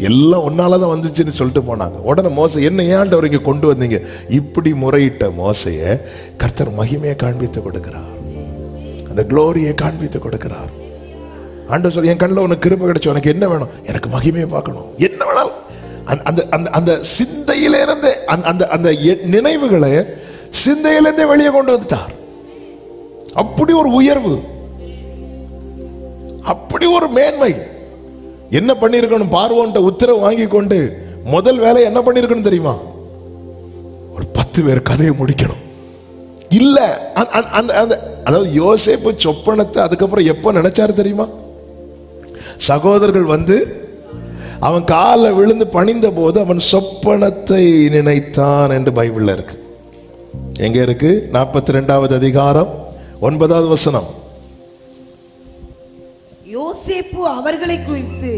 எல்லாம் ஒன்னாலதான் வந்துச்சுன்னு சொல்லிட்டு போனாங்க. உடனே மோசை, என்ன ஏன்டவர் இங்க கொண்டு வந்தீங்க? இப்படி முறையிட்ட மோசைய கர்த்தர் மகிமையை காண்பித்து கொடுக்கிறார், அந்த குளோரியை காண்பித்து கொடுக்கிறார். ஆண்டவர் சொல்லி, என் கண்ணில் உனக்கு கிருபை கிடைச்சு, உனக்கு என்ன வேணும்? எனக்கு மகிமையை பார்க்கணும், என்ன வேணாலும். அந்த அந்த அந்த சிந்தையிலிருந்து அந்த அந்த நினைவுகளை சிந்தையிலிருந்தே வெளியே கொண்டு வந்துட்டார். அப்படி ஒரு உயர்வு, அப்படி ஒரு மேன்மை. என்ன பண்ணிருக்கணும்? பார்வோன்ட்ட உத்தரவு வாங்கி கொண்டு முதல் வேலை என்ன பண்ணிருக்கணும் தெரியுமா? ஒரு 10 பேர் கதையை முடிக்கணும். இல்ல, அதாவது யோசேப்பு சொப்பனத்தை அதுக்கப்புறம் எப்ப நினைச்சாரு தெரியுமா? சகோதரர்கள் வந்து அவன் கால விழுந்து பணிந்த போது அவன் சொப்பனத்தை நினைத்தான் என்று பைபிள்ல இருக்கு. எங்க இருக்கு? 42வது அதிகாரம் 9வது வசனம். யோசேப்பு அவர்களை குறித்து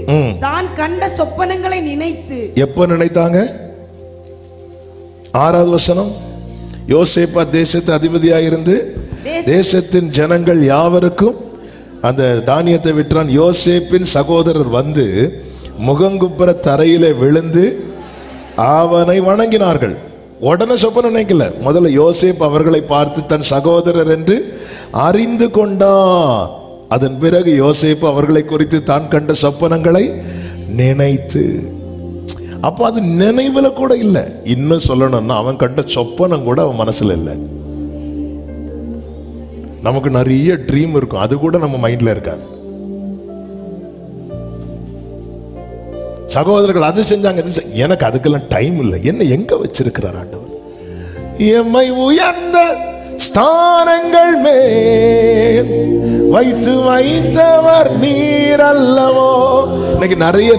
தான் கண்ட சொப்பனங்களை நினைத்து. எப்ப நினைத்தாங்க? 6வது வசனம். யோசேப்பு தேசத்து அதிபதியாக இருந்து தேசத்தின் ஜனங்கள் யாவருக்கும் அந்த தானியத்தை விற்றான். யோசேப்பின் சகோதரர் வந்து முகங்குப்புற தரையில விழுந்து அவனை வணங்கினார்கள். உடனே சொப்பனம் நினைக்கல, முதல்ல யோசேப்பு அவர்களை பார்த்து தன் சகோதரர் என்று அறிந்து கொண்டான். அதன் பிறகு யோசேப்பு அவர்களை குறித்து தான் கண்ட சொப்பனங்களை நினைத்து. அப்ப அது நினைவுல கூட இல்லை. இன்னும் சொல்லணும்னா அவன் கண்ட சொப்பனம் கூட அவன் மனசுல இல்லை. நமக்கு நிறைய ட்ரீம் இருக்கும், அது கூட நம்ம மைண்ட்ல இருக்காது. சகோதரர்கள் அது செஞ்சாங்க, எனக்கு அதுக்கெல்லாம் டைம் இல்லை. என்ன எங்க வச்சிருக்கிறார் ஆண்டவர்? எம்மை உயர்ந்த ஸ்தானங்கள் மேல் வைத்து வைத்தவர் நீர் அல்லவோ. இன்னைக்கு நிறைய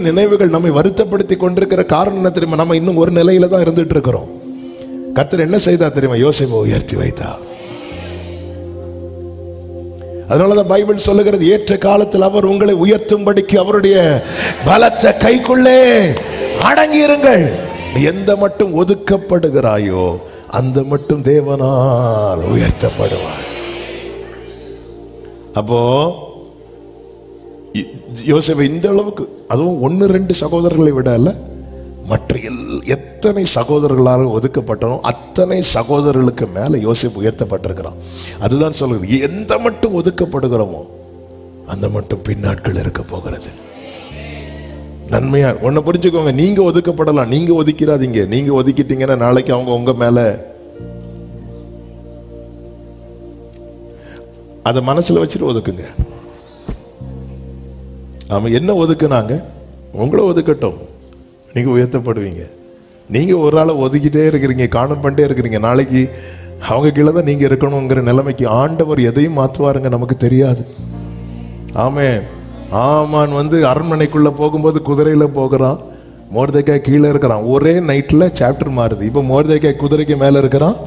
நினைவுகள் நம்மை வருத்தப்படுத்தி கொண்டிருக்கிற காரணம் என்ன தெரியுமா? நம்ம இன்னும் ஒரு நிலையில தான் இருந்துட்டு இருக்கிறோம். கர்த்தர் என்ன செய்தா தெரியுமா? யோசேப்பை உயர்த்தி வைத்தா. அதனாலதான் பைபிள் சொல்லுகிறது, ஏற்ற காலத்தில் அவர் உங்களை உயர்த்தும்படிக்கு அவருடைய பலத்த கைக்குள்ளே அடங்கியிருங்கள். எந்த மட்டும் ஒதுக்கப்படுகிறாயோ அந்த மட்டும் தேவனால் உயர்த்தப்படுவார். அப்போ யோசேப்பு இந்த அளவுக்கு, அதுவும் 1-2 சகோதரர்களை விட அல்ல, மற்ற எத்தனை சகோதரர்களால் ஒதுக்கப்பட்டனோ அத்தனை சகோதரர்களுக்கு மேல யோசேப்பு உயர்த்தப்பட்டிருக்கிறான். அதுதான் சொல்றது, எந்த மட்டும் ஒதுக்கப்படுகிறோமோ அந்த மட்டும் பின்னாட்கள் இருக்க போகிறது. நன்மையா ஒன்ன புரிஞ்சுக்கோங்க, நீங்க ஒதுக்கப்படலாம், நீங்க ஒதுக்கிறாதீங்க. நீங்க ஒதுக்கிட்டீங்கன்னா நாளைக்கு அவங்க உங்க மேல அதை மனசுல வச்சுட்டு ஒதுக்குங்க. ஆமா, என்ன ஒதுக்குனாங்க? உங்களை ஒதுக்கட்டும், நீங்க உயர்த்தப்படுவீங்க. நீங்க ஒரு ஆளை ஒதுக்கிட்டே இருக்கிறீங்க, காணம் பண்ணிட்டே இருக்கிறீங்க, நாளைக்கு அவங்க கீழே தான் நீங்க இருக்கணுங்கிற நிலைமைக்கு ஆண்டவர் எதையும் மாற்றுவாருங்க, நமக்கு தெரியாது. ஆமென். ஆமான் வந்து அரண்மனைக்குள்ள போகும்போது குதிரையில போகிறான், மோர்தேக்காய் கீழே இருக்கிறான். ஒரே நைட்ல சாப்டர் மாறுது. இப்போ மோர்தேக்காய் குதிரைக்கு மேல இருக்கிறான்,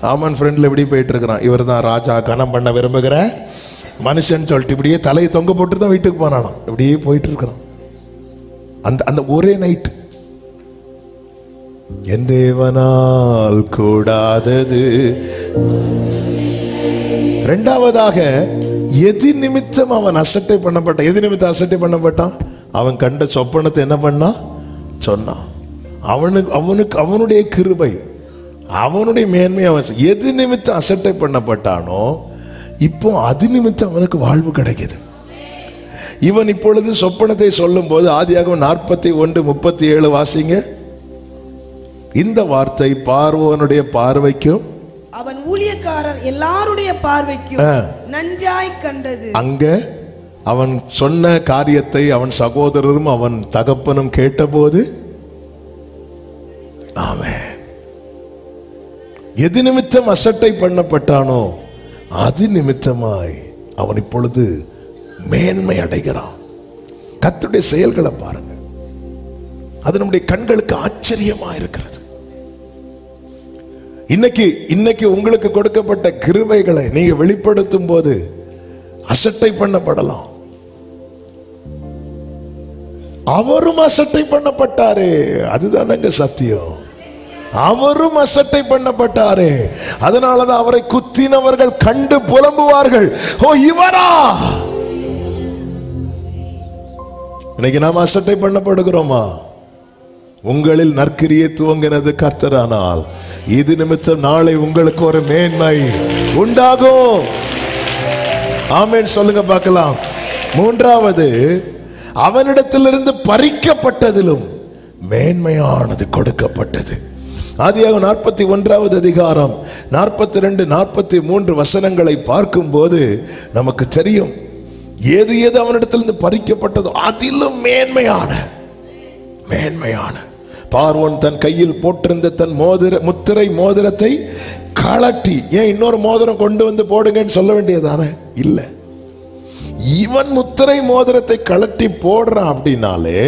ஆமான் ஃப்ரெண்ட்ல இப்படி போயிட்டு இருக்கிறான். இவர் தான் ராஜா, கனம் பண்ண விரும்புகிற மனுஷன் சொல்லிட்டு இப்படியே தலையை தொங்க போட்டு தான் வீட்டுக்கு போனானா. இப்படியே போயிட்டு இருக்கிறான். அந்த அந்த ஒரே நைட். என் தேவனால் கூடாதது. இரண்டாவதாக, எது நிமித்தம் அவன் அசட்டை பண்ணப்பட்டான்? எது நிமித்தம் அசட்டை பண்ணப்பட்டான்? அவன் கண்ட சொப்பனத்தை என்ன பண்ணா சொன்னான். அவனுக்கு அவனுடைய கிருபை, அவனுடைய மேன்மை. அவன் எது நிமித்தம் அசட்டை பண்ணப்பட்டானோ இப்போ அது நிமித்தம் அவனுக்கு வாழ்வு கிடைக்குது. இவன் இப்பொழுது சொப்பனத்தை சொல்லும் போது ஆதியாகமம் 41:37 வாசிங்க. இந்த வார்த்தை பார்வோனுடைய பார்வைக்கும் அவன் ஊழியக்காரர் எல்லாருடைய பார்வைக்கும் நன்றாய் கண்டது. அங்க அவன் சொன்ன காரியத்தை அவன் சகோதரரும் அவன் தகப்பனும் கேட்டபோது, ஆமென், எது நிமித்தம் அசட்டை பண்ணப்பட்டானோ அது நிமித்தமாய் அவன் இப்பொழுது மேன்மை அடைகிறான். கர்த்தருடைய செயல்களை பாருங்க, அது நம்முடைய கண்களுக்கு ஆச்சரியமா இருக்கிறது. இன்னைக்கு உங்களுக்கு கொடுக்கப்பட்ட கிருபைகளை நீங்க வெளிப்படுத்தும் போது அசட்டை பண்ணப்படலாம். அவரும் அசட்டை பண்ணப்பட்டாரே, அதுதானங்க சத்தியம். அவரும் அசட்டை பண்ணப்பட்டாரே, அதனாலதான் அவரை குத்தினவர்கள் கண்டு புலம்புவார்கள், ஓ இவரா. இன்னைக்கு நாம் அசட்டை பண்ணப்படுகிறோமா? உங்களில் நற்கிரியை துவங்கினது கர்த்தரானால் இது நிமித்தம் நாளை உங்களுக்கு ஒரு மேன்மை உண்டாகும். ஆமென் சொல்லுங்க பார்க்கலாம். மூன்றாவது, அவனிடத்திலிருந்து பறிக்கப்பட்டதிலும் மேன்மையானது கொடுக்கப்பட்டது. ஆதியாகமம் 41வது அதிகாரம் 42, 43 வசனங்களை பார்க்கும்போது நமக்கு தெரியும், ஏது ஏது அவனிடத்திலிருந்து பறிக்கப்பட்டதோ அதிலும் மேன்மையான பார்வோன் தன் கையில் போட்டிருந்த தன் முத்திரை மோதிரத்தை கழட்டி, ஏன் இன்னொரு மோதிரம் கொண்டு வந்து போடுங்கன்னு சொல்ல வேண்டியதானே? இல்ல, இவன் முத்திரை மோதிரத்தை கழட்டி போடுறான் அப்படின்னாலே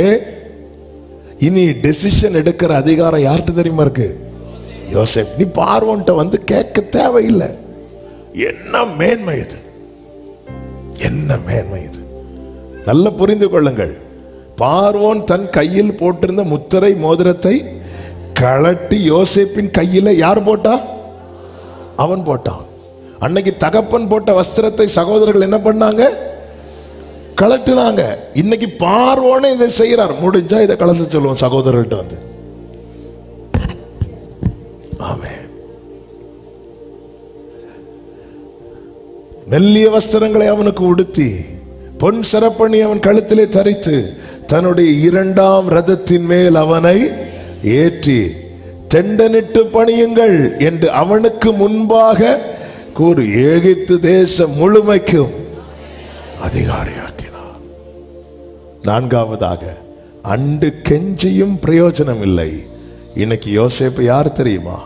இனி டெசிஷன் எடுக்கிற அதிகாரம் யார்கிட்ட தெரியுமா இருக்கு? யோசேப். நீ பார்வோன்ட்ட வந்து கேட்க தேவையில்லை. என்ன மேன்மை இது, என்ன மேன்மை இது! நல்ல புரிந்து கொள்ளுங்கள். பார்வோன் தன் கையில் போட்டிருந்த முத்திரை மோதிரத்தை கழட்டி யோசேப்பின் கையில யார் போட்டா? அவன் போட்டான். அன்னைக்கு தகப்பன் போட்ட வஸ்திரத்தை சகோதரர்கள் என்ன பண்ணாங்க? கழட்டினாங்க. இன்னைக்கு பார்வோனே இதை செய்யறார். முடிஞ்சா இதை கலந்து சொல்லுவோம் சகோதரர்கிட்ட வந்து. ஆமென். மெல்லிய வஸ்திரங்களை அவனுக்கு உடுத்தி பொன் சிறப்பணி அவன் கழுத்திலே தரித்து தன்னுடைய 2ஆம் ரதத்தின் மேல் அவனை ஏற்றி தெண்டனிட்டு பணியுங்கள் என்று அவனுக்கு முன்பாக கூறி எகிப்து தேசம் முழுமைக்கும் அதிகாரியாக்கினார். 4வதாக, அண்டு கெஞ்சியும் பிரயோஜனம் இல்லை. இன்னைக்கு யோசேப்பு யார் தெரியுமா?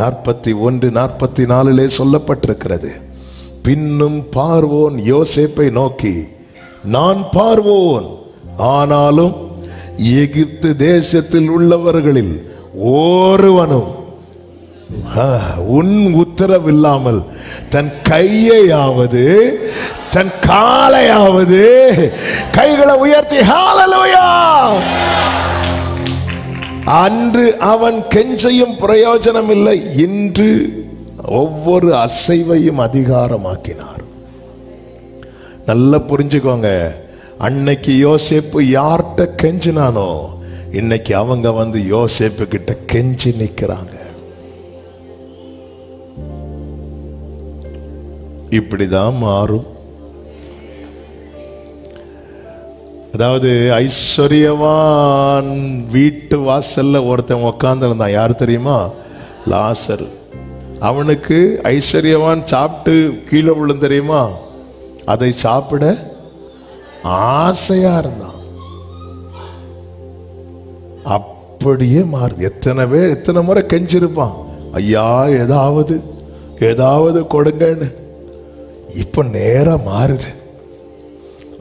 41, 44 சொல்லப்பட்டிருக்கிறது. பின்னும் பார்வோன் யோசேப்பை நோக்கி, நான் பார்வோன், ஆனாலும் எகிப்து தேசத்தில் உள்ளவர்களில் ஒருவனும் உன் உத்தரவில்லாமல் தன் கையையாவது தன் காலையாவது, கைகளை உயர்த்தி ஹல்லேலூயா. அன்று அவன் கெஞ்சையும் பிரயோஜனம் இல்லை, இன்று ஒவ்வொரு அசைவையும் அதிகாரமாக்கினார். நல்லா புரிஞ்சுக்கோங்க. அன்னைக்கு யோசேப்பு யார்கிட்ட கெஞ்சினானோ இன்னைக்கு அவங்க வந்து யோசேப்பு கிட்ட கெஞ்சி நிக்கிறாங்க. இப்படிதான் மாறும். அதாவது ஐஸ்வர்யவான் வீட்டு வாசல்ல ஒருத்தன் உக்காந்து இருந்தான். யார் தெரியுமா? லாசர். அவனுக்கு ஐஸ்வர்யவான் சாப்பிட்டு கீழே விழுந்து தெரியுமா? அதை சாப்பிட ஆசையா இருந்தான். அப்படியே மாறுது. எத்தனை முறை கெஞ்சிருப்பான், ஐயா ஏதாவது கொடுங்கன்னு. இப்ப நேரம் மாறுது.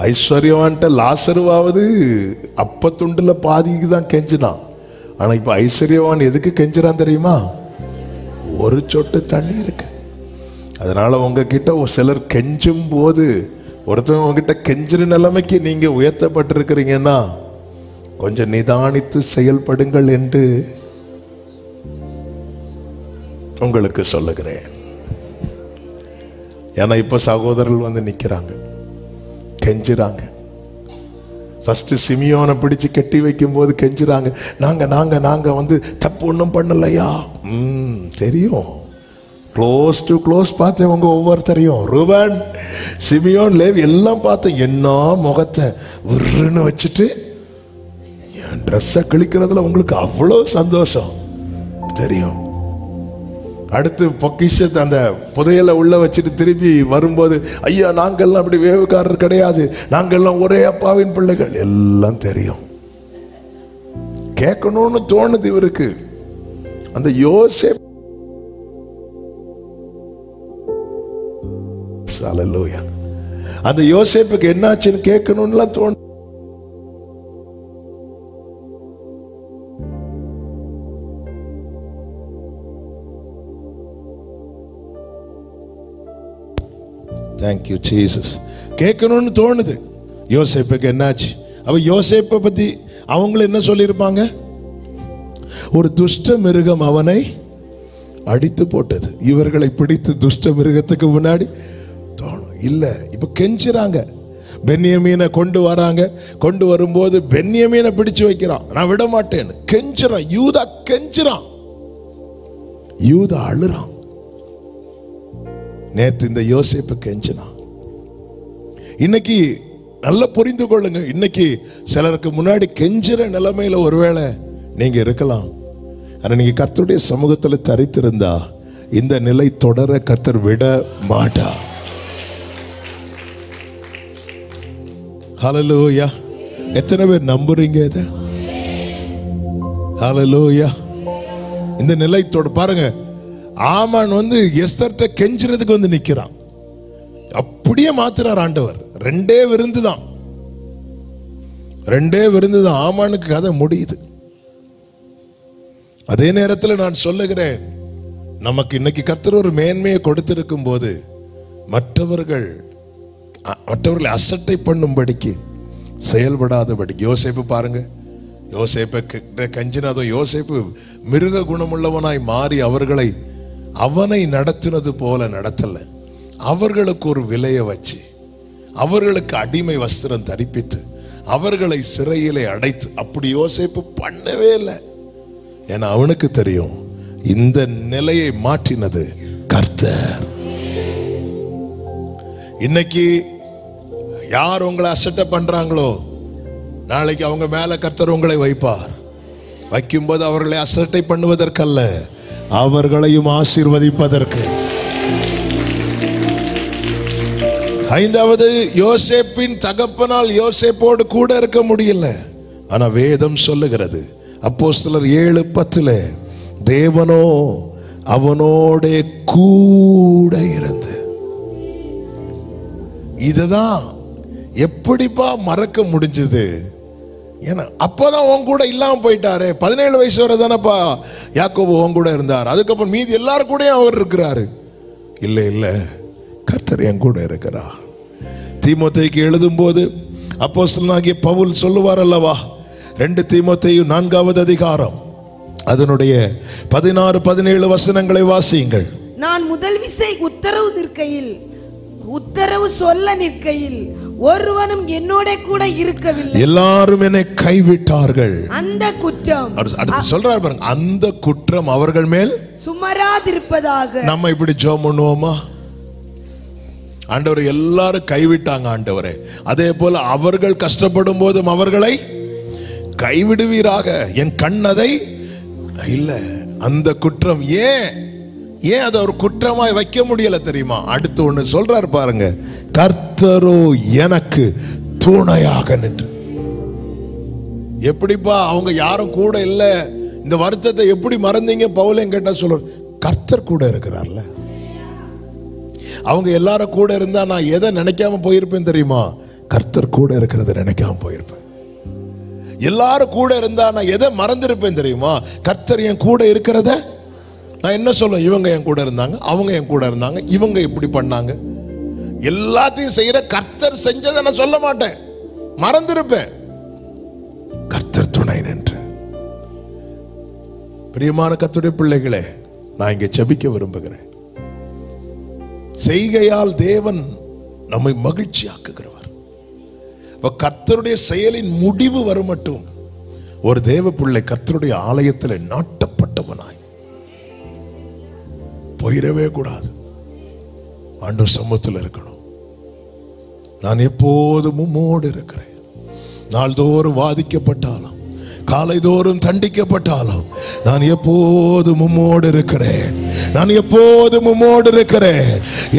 ஐஸ்வர்யவான்ட்ட லாசருவாவது அப்ப துண்டுல பாதிக்கு தான் கெஞ்சினான். ஆனா இப்ப ஐஸ்வர்யவான் எதுக்கு கெஞ்சுறான் தெரியுமா? ஒரு சொட்டு தண்ணி இருக்கு. அதனால உங்ககிட்ட சிலர் கெஞ்சும் போது, ஒருத்தவங்க உங்ககிட்ட கெஞ்சுற நிலைமைக்கு நீங்க உயர்த்தப்பட்டிருக்கிறீங்கன்னா கொஞ்சம் நிதானித்து செயல்படுங்கள் என்று உங்களுக்கு சொல்லுகிறேன். ஏன்னா இப்ப சகோதரர்கள் வந்து நிக்கிறாங்க, கெஞ்சுறாங்க. ஃபர்ஸ்ட் சிமியோனை பிடிச்சு கட்டி வைக்கும் போது கெஞ்சுறாங்க, நாங்க வந்து தப்பு ஒன்றும் பண்ணலையா? தெரியும். க்ளோஸ் டு க்ளோஸ் பார்த்தேன் உங்க ஒவ்வொருத்தரையும். ரூபன், சிமியோன், லேவி எல்லாம் பார்த்தேன். என்ன முகத்தை உருன்னு வச்சுட்டு என் ட்ரெஸ்ஸை கிழிக்கிறதுல உங்களுக்கு அவ்வளோ சந்தோஷம் தெரியும். அடுத்து பொக்கிஷத்தை அந்த புதையலை உள்ள வச்சுட்டு திருப்பி வரும்போது, ஐயா நாங்கள்லாம் அப்படி வேவுக்காரர் கிடையாது, நாங்கள்லாம் ஒரே அப்பாவின் பிள்ளைகள், எல்லாம் தெரியும். கேட்கணும்னு தோணுது இவருக்கு. அந்த யோசேப்பு, ஹல்லேலூயா, அந்த யோசேப்புக்கு என்னாச்சுன்னு கேட்கணும்லாம் தோணு. Thank you Jesus. கேட்கணும்னு தோணுது. யோசேப்புக்கு என்னாச்சு? அவ யோசேப்பை பத்தி அவங்கள என்ன சொல்லியிருப்பாங்க? ஒரு துஷ்ட மிருகம் அவனை அடித்து போட்டது. இவர்களை பிடித்து துஷ்ட மிருகத்துக்கு முன்னாடி இல்ல, இப்ப கெஞ்சுறாங்க. பென்யமீனை கொண்டு வராங்க. கொண்டு வரும்போது பென்யமீனை பிடிச்சு வைக்கிறான். நான் விட மாட்டேன்னு கெஞ்சுறான். யூதா கெஞ்சுறான், யூதா அழுறான். நேத்து இந்த யோசேப்பு கெஞ்சினான். இன்னைக்கு நல்லா புரிந்து கொள்ளுங்க. இன்னைக்கு சிலருக்கு முன்னாடி கெஞ்சுற நிலைமையில ஒருவேளை நீங்க இருக்கலாம். ஆனா நீங்க கர்த்தருடைய சமூகத்தில் தரித்திருந்தா இந்த நிலை தொடர கர்த்தர் விட மாட்டா. ஹல்லேலூயா. எத்தனை பேர் நம்புறீங்க இத? ஹல்லேலூயா. இந்த நிலை பாருங்க, ஆமான் எஸ்தர்ட்ட கெஞ்சுறதுக்கு நிக்கிறான். அப்படியே மாத்துறார் ஆண்டவர். ரெண்டே விருந்து தான் ஆமானுக்கு கதை முடியுது. அதே நேரத்தில் நான் சொல்லுகிறேன், நமக்கு இன்னைக்கு கர்த்தர் ஒரு மேன்மையை கொடுத்திருக்கும் போது மற்றவர்களை அசட்டை பண்ணும்படிக்கு செயல்படாதபடிக்கு. யோசேப்பு பாருங்க, யோசேப்பை கஞ்சினதோ, யோசேப்பு மிருக குணமுள்ளவனாய் மாறி அவனை நடத்தினது போல நடத்தல. அவர்களுக்கு ஒரு விலையை வச்சு, அவர்களுக்கு அடிமை வஸ்திரம் தரிப்பித்து, அவர்களை சிறையிலே அடைத்து, அப்படி யோசேப்பு பண்ணவே இல்லை. ஏன்னா அவனுக்கு தெரியும் இந்த நிலையை மாற்றினது கர்த்தர். இன்னைக்கு யார் உங்களை அசட்டை பண்றாங்களோ, நாளைக்கு அவங்க மேல கர்த்தர் உங்களை வைப்பார். வைக்கும்போது அவர்களை அசட்டை பண்ணுவதற்கல்ல, அவர்களையும் ஆசீர்வதிப்பதற்கு. ஐந்தாவது, யோசேப்பின் தகப்பனால் யோசேப்போடு கூட இருக்க முடியல. ஆனா வேதம் சொல்லுகிறது, அப்போஸ்தலர் 7:10, தேவனோ அவனோட கூட இருந்து. இதுதான் எப்படிப்பா மறக்க முடிஞ்சது? ஏன்னா அப்பதான் உன் கூட இல்லாம போயிட்டாரு. 17 வயசு வரை தானப்பா யாக்கோபு உன் கூட இருந்தார். அதுக்கப்புறம் மீதி எல்லாரும் கூட அவர் இருக்கிறாரு. இல்ல இல்ல, கர்த்தர் என் கூட இருக்கிறார். தீமோத்தேயுக்கு எழுதும் போது அப்போஸ்தலனாகிய பவுல் சொல்லுவார் அல்லவா, 2 தீமோத்தேயு 4வது அதிகாரம் அதனுடைய 16-17 வசனங்களை வாசியுங்கள். நான் முதல் விசை உத்தரவு சொல்ல நிற்கையில் ஒருவனும் என்னோட கூட இருக்கவில்லை. எல்லாரும் என்னை கைவிட்டார்கள். அந்த குற்றம், அடுத்து சொல்றாரு பாருங்க, அந்த குற்றம் அவர்கள் மேல் சுமராதிருப்பதாக. நம்ம இப்படி ஜெபம் பண்ணுவோமா? ஆண்டவரை எல்லாரும் கைவிட்டாங்க ஆண்டவரே, அதே போல அவர்கள் கஷ்டப்படும் போதும் அவர்களை கைவிடுவீராக. என் கண்ணதை இல்ல, அந்த குற்றம் ஏன் அதை ஒரு குற்றமாய் வைக்க முடியல தெரியுமா? அடுத்து ஒண்ணு சொல்றாரு பாருங்க, கர்த்தரோ எனக்கு துணையாக நின்று. எப்படிப்பா அவங்க யாரும் கூட இல்ல, இந்த வருத்தத்தை எப்படி மறந்தீங்க பவுலையும் கேட்டா சொல்ற, கர்த்தர் கூட இருக்கிறார்ல. அவங்க எல்லாரும் கூட இருந்தா நான் எதை நினைக்காம போயிருப்பேன் தெரியுமா? கர்த்தர் கூட இருக்கிறத நினைக்காம போயிருப்பேன். எல்லாரும் கூட இருந்தா நான் எதை மறந்திருப்பேன் தெரியுமா? கர்த்தர் என் கூட இருக்கிறத நான் என்ன சொல்லுவேன்? இவங்க என் கூட இருந்தாங்க, அவங்க என் கூட இருந்தாங்க, இவங்க இப்படி பண்ணாங்க. எல்லாத்தையும் செய்யற கர்த்தர் செஞ்சதை நான் சொல்ல மாட்டேன், மறந்திருப்பேன். கர்த்தர் துணை நின்று. பிரியமான கர்த்தருடைய பிள்ளைகளே, நான் இங்க ஜெபிக்க விரும்புகிறேன். செய்கையால் தேவன் நம்மை மகிழ்ச்சியாக்குகிறவர். கர்த்தருடைய செயலின் முடிவு வரும் மட்டும் ஒரு தேவ பிள்ளை கர்த்தருடைய ஆலயத்தில் நாட்டப்பட்டவனாய் போயிடவே கூடாது. ஆண்டவர் சமூகத்தில் இருக்கணும். நான் எப்போதும் உம்மோடு இருக்கிறேன். நாள்தோறும் வாதிக்கப்பட்டாலும் காலைதோறும் தண்டிக்கப்பட்டாலும் நான் எப்போதும் உம்மோடு இருக்கிறேன். நான் எப்போதும் உம்மோடு இருக்கிறேன்.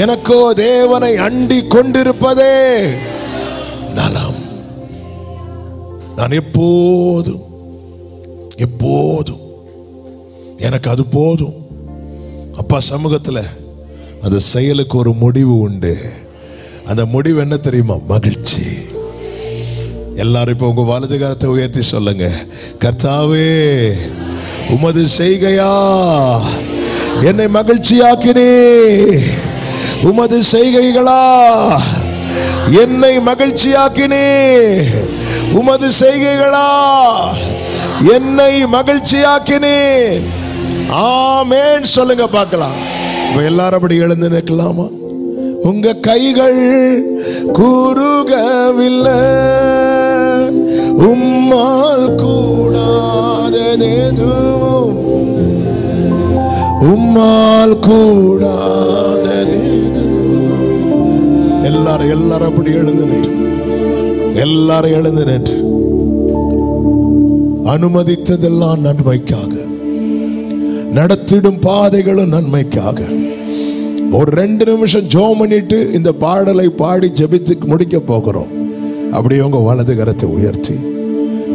எனக்கோ தேவனை அண்டி கொண்டிருப்பதே நலம். நான் எப்போதும் எனக்கு அது போதும். அப்பா சமூகத்தில் அந்த செயலுக்கு ஒரு முடிவு உண்டு. அந்த முடிவு என்ன தெரியுமா? மகிழ்ச்சி. எல்லாரும் இப்ப உங்க வலது கரத்தை உயர்த்தி சொல்லுங்க, கர்த்தாவே உமது செய்கையா என்னை மகிழ்ச்சியாக்கினே. உமது செய்கைகளா என்னை மகிழ்ச்சியாக்கினே. உமது செய்கைகளா என்னை மகிழ்ச்சியாக்கினீர். ஆமென் சொல்லுங்க பார்க்கலாம். இப்ப எல்லாரும் அப்படி எழுந்து நிற்கலாமா? உங்க கைகள் குறுகவில்லை, உம்மால் கூடாததெதுவும், உம்மால் கூடாததெது. எல்லாரும் அப்படி எழுந்து நின்று, எல்லாரும் எழுந்து நின்று. அனுமதித்ததெல்லாம் நன்மைக்காக, நடத்திடும் பாதைகளும் நன்மைக்காக. ஒரு 2 நிமிஷம் ஜெபம் பண்ணிட்டு இந்த பாடலை பாடி ஜெபித்து முடிக்க போகிறோம். அப்படியே உங்க வலது கரத்தை உயர்த்தி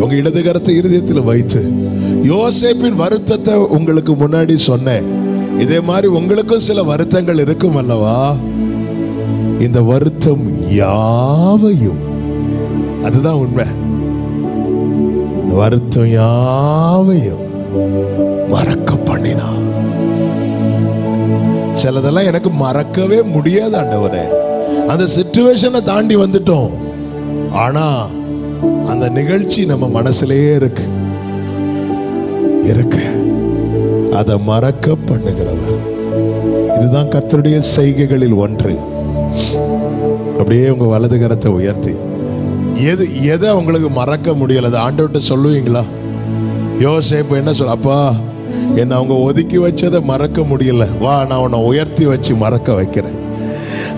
உங்க இடது கரத்தை இருதயத்தில் வைத்து, யோசேப்பின் வருத்தத்தை உங்களுக்கு முன்னாடி சொன்னேன். இதே மாதிரி உங்களுக்கும் சில வருத்தங்கள் இருக்கும் அல்லவா? இந்த வருத்தம் யாவையும், அதுதான் உண்மை, வருத்தம் யாவையும் மறக்க பண்ணினா. சிலதெல்லாம் எனக்கு மறக்கவே முடியாது ஆண்டவரே. அந்த சிச்சுவேஷனை தாண்டி வந்துட்டோம், ஆனா அந்த நிகழ்ச்சி நம்ம மனசுலயே இருக்கு. அதை மறக்க பண்ணுகிறவர். இதுதான் கர்த்தருடைய செய்கைகளில் ஒன்று. அப்படியே உங்க வலது கரத்தை உயர்த்தி எதை உங்களுக்கு மறக்க முடியல அதை ஆண்டவர்கிட்ட சொல்லுவீங்களா? யோசேப்பு என்ன சொல்ல, அப்பா என்ன அவங்க ஒதுக்கி வச்சதை மறக்க முடியல, வா நான் உன்னை உயர்த்தி வச்சு மறக்க வைக்கிறேன்.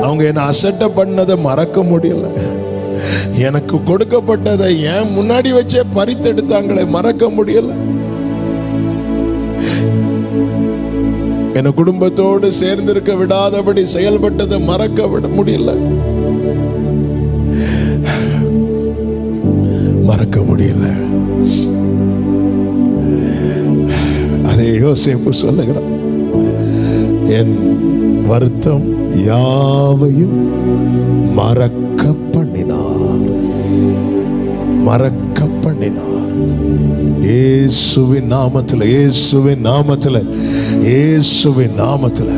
அவங்க என்ன அசட்டை பண்ணதை மறக்க முடியல, எனக்கு கொடுக்கப்பட்டதை ஏன் முன்னாடி வச்சே பறித்தெடுத்தாங்களே மறக்க முடியல, என் குடும்பத்தோடு சேர்ந்திருக்க விடாதபடி செயல்பட்டதை மறக்க விட முடியல, மறக்க முடியல. அதே யோசேப்பு சொல்லுகிறான், என் வருத்தம் யாவையும் மறக்க பண்ணினார், மறக்க பண்ணினார். இயேசுவின் நாமத்தில், இயேசுவின் நாமத்தில், இயேசுவின் நாமத்தில்,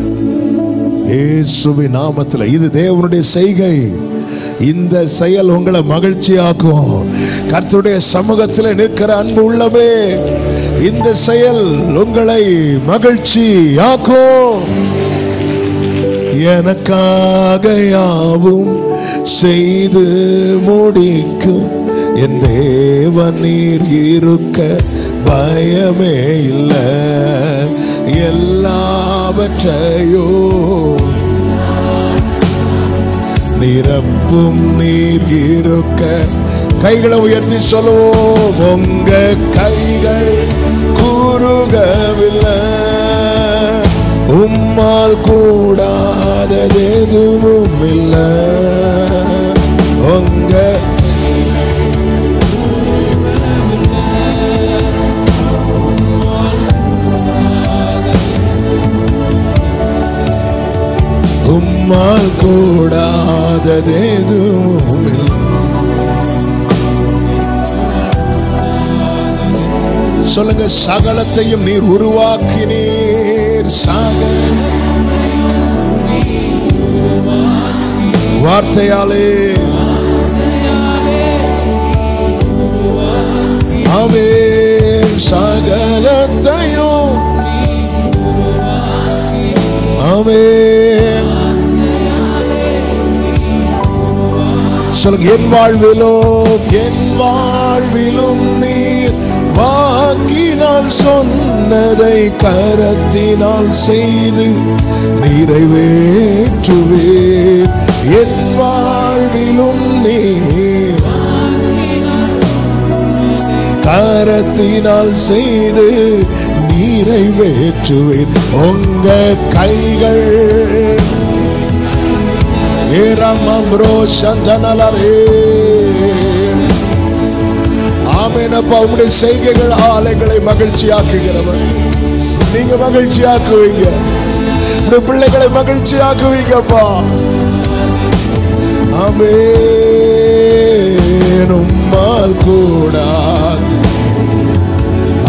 இயேசுவின் நாமத்தில். இது தேவனுடைய செய்கை. இந்த செயல் உங்களை மகிழ்ச்சியாக்கும். கர்த்தருடைய சமூகத்தில் நிற்கிற அன்பு உள்ளமே, இந்த செயல் உங்களை மகிழ்ச்சியாக்கும். எனக்காக யாவும் செய்து முடிக்கும் என் தேவன் நீர் இருக்க பயமே இல்லை. எல்லாவற்றையும் நிரப்பும் நீர் இருக்க. கைகளை உயர்த்தி சொல்லுவோம், உங்க கைகள் கூறுகவில்லை, உம்மால் கூடாதது எதுவும் இல்லை. உங்க உம்மால் கூடாதது எதுவும் இல்லை. சொல்லுங்க, சகலத்தையும் நீர் உருவாக்கினீர். வார்த்தையாலே அவே சகலத்தையும் அவே. சொல்லுங்க, என் வாழ்விலும் நீர் வாக்கினால் சொன்னதை கரத்தினால் செய்து நிறைவேற்றுவேன். என் வாழ்விலும் நீர் கரத்தினால் செய்து நிறைவேற்றுவேன். உங்க கைகள் ஏராமம்ரோ சந்தனலரே. ஆமெனப்பா, உம்முடைய செய்கைகள் ஆலயங்களை மகிழ்ச்சியாக்குகிறவர். நீங்க மகிழ்ச்சியாக்குவீங்க, உடைய பிள்ளைகளை மகிழ்ச்சியாக்குவீங்கப்பா. ஆமென். உம்மால் கூடாது.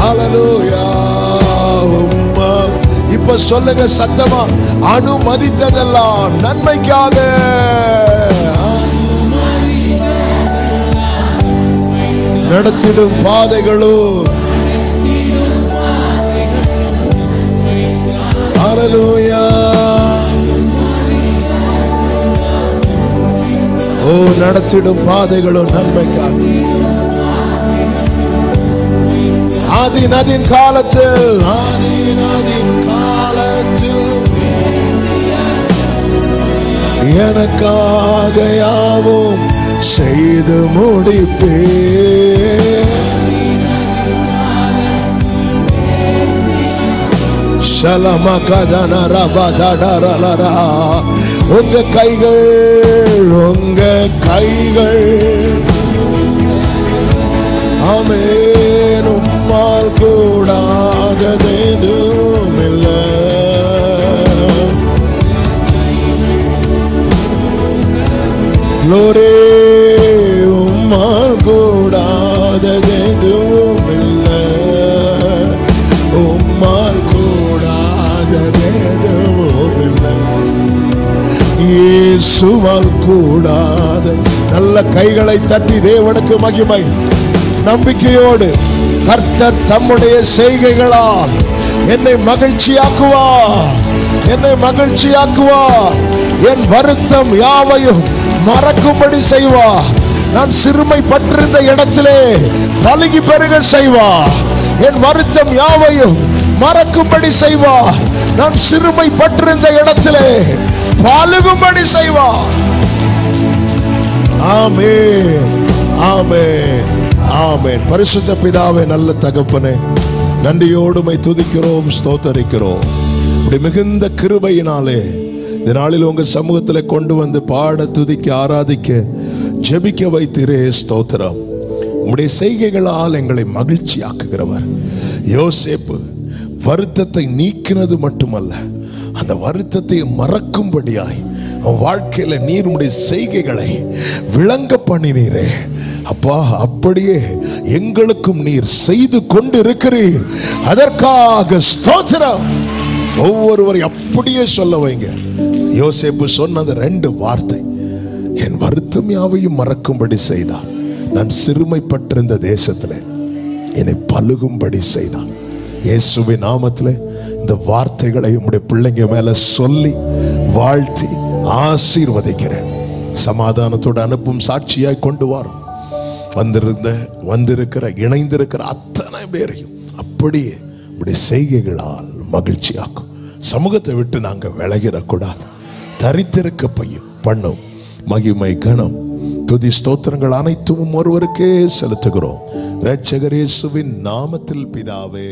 ஹல்லேலூயா. உம்மால். இப்ப சொல்லுங்க சத்தமா, அனுமதித்ததெல்லாம் நன்மைக்காக, நடத்திடும் பாதைகளும் ஹalleluya. ஓ நடத்திடும் பாதைகளும் நன்மைக்காக. ஆதியின் காலத்தில் எனக்காக யாவும் செய்து முடிப்பே. உங்க கைகள் ஆமென். உம்மால் கூடாதது எதுவும் இல்லை. Glory, உம்மால் கூடாதது எதுவும் இல்லை. உம்மால் கூடாதது எதுவும் இல்லை. இயேசுவால் கூடாத. நல்ல கைகளை தட்டி தேவனுக்கு மகிமை. நம்பிக்கையோடு கர்த்தர் தம்முடைய செய்கைகளால் என்னை மகிழ்ச்சியாக்குவார், என்னை மகிழ்ச்சியாக்குவார். என் வருத்தம் யாவையும் மறக்கும்படி செய்வார். நான் சிறுமைப்பட்டிருந்த இடத்திலே பலுகி பெருக செய்வார். என் வருத்தம் யாவையும் மறக்கும்படி செய்வார். நான் சிறுமைப்பட்டிருந்த இடத்திலே பலுகும்படி செய்வார். ஆமென், ஆமென், ஆமென். பரிசுத்த பிதாவே, நல்ல தகப்பனே, நன்றியோடு உம்மை துதிக்கிறோம், ஸ்தோத்தரிக்கிறோம். மிகுந்த கிருபையினாலே இந்த நாளில் உங்க சமூகத்தில் கொண்டு வந்து பாட, துதிக்க, ஆராதிக்க, ஜெபிக்க வைத்தீரே, ஸ்தோத்திரம். உம்முடைய செய்கைகளால் எங்களை மகிழ்ச்சியாக்குகிறவர். யோசேப்பு வருத்தத்தை நீக்கினது மட்டுமல்ல, அந்த வருத்தத்தை மறக்கும்படியாய் அவன் வாழ்க்கையில நீர் உம்முடைய செய்கைகளை விளங்க பண்ணினீரே அப்பா. அப்படியே எங்களுக்கும் நீர் செய்து கொண்டு இருக்கிறீர். அதற்காக ஸ்தோத்திரம். ஒவ்வொருவரை அப்படியே சொல்ல வைங்க. யோசேப்பு சொன்னது 2 வார்த்தை. என் வருத்தம் யாவையும் மறக்கும்படி செய்தார். நான் சிறுமைப்பட்டிருந்த தேசத்தில் என்னை பலுகும்படி செய்தார். இயேசுவின் நாமத்தில் இந்த வார்த்தைகளை உம்முடைய பிள்ளைங்க மேல சொல்லி வாழ்த்தி ஆசீர்வதிக்கிறேன். சமாதானத்தோடு அனுப்பும் சாட்சியாய் கொண்டு வரும். வந்திருக்கிற இணைந்திருக்கிற அத்தனை பேரையும் அப்படியே உடைய செய்கைகளால் மகிழ்ச்சியாக்கும். சமூகத்தை விட்டு நாங்க விலகிடக்கூடாது. தரித்திருக்க பண்ணும். மகிமை, கனம், துதி, ஸ்தோத்திரங்கள் அனைத்தும் ஒருவருக்கே செலுத்துகிறோம். இரட்சகர் இயேசுவின் நாமத்தில் பிதாவே.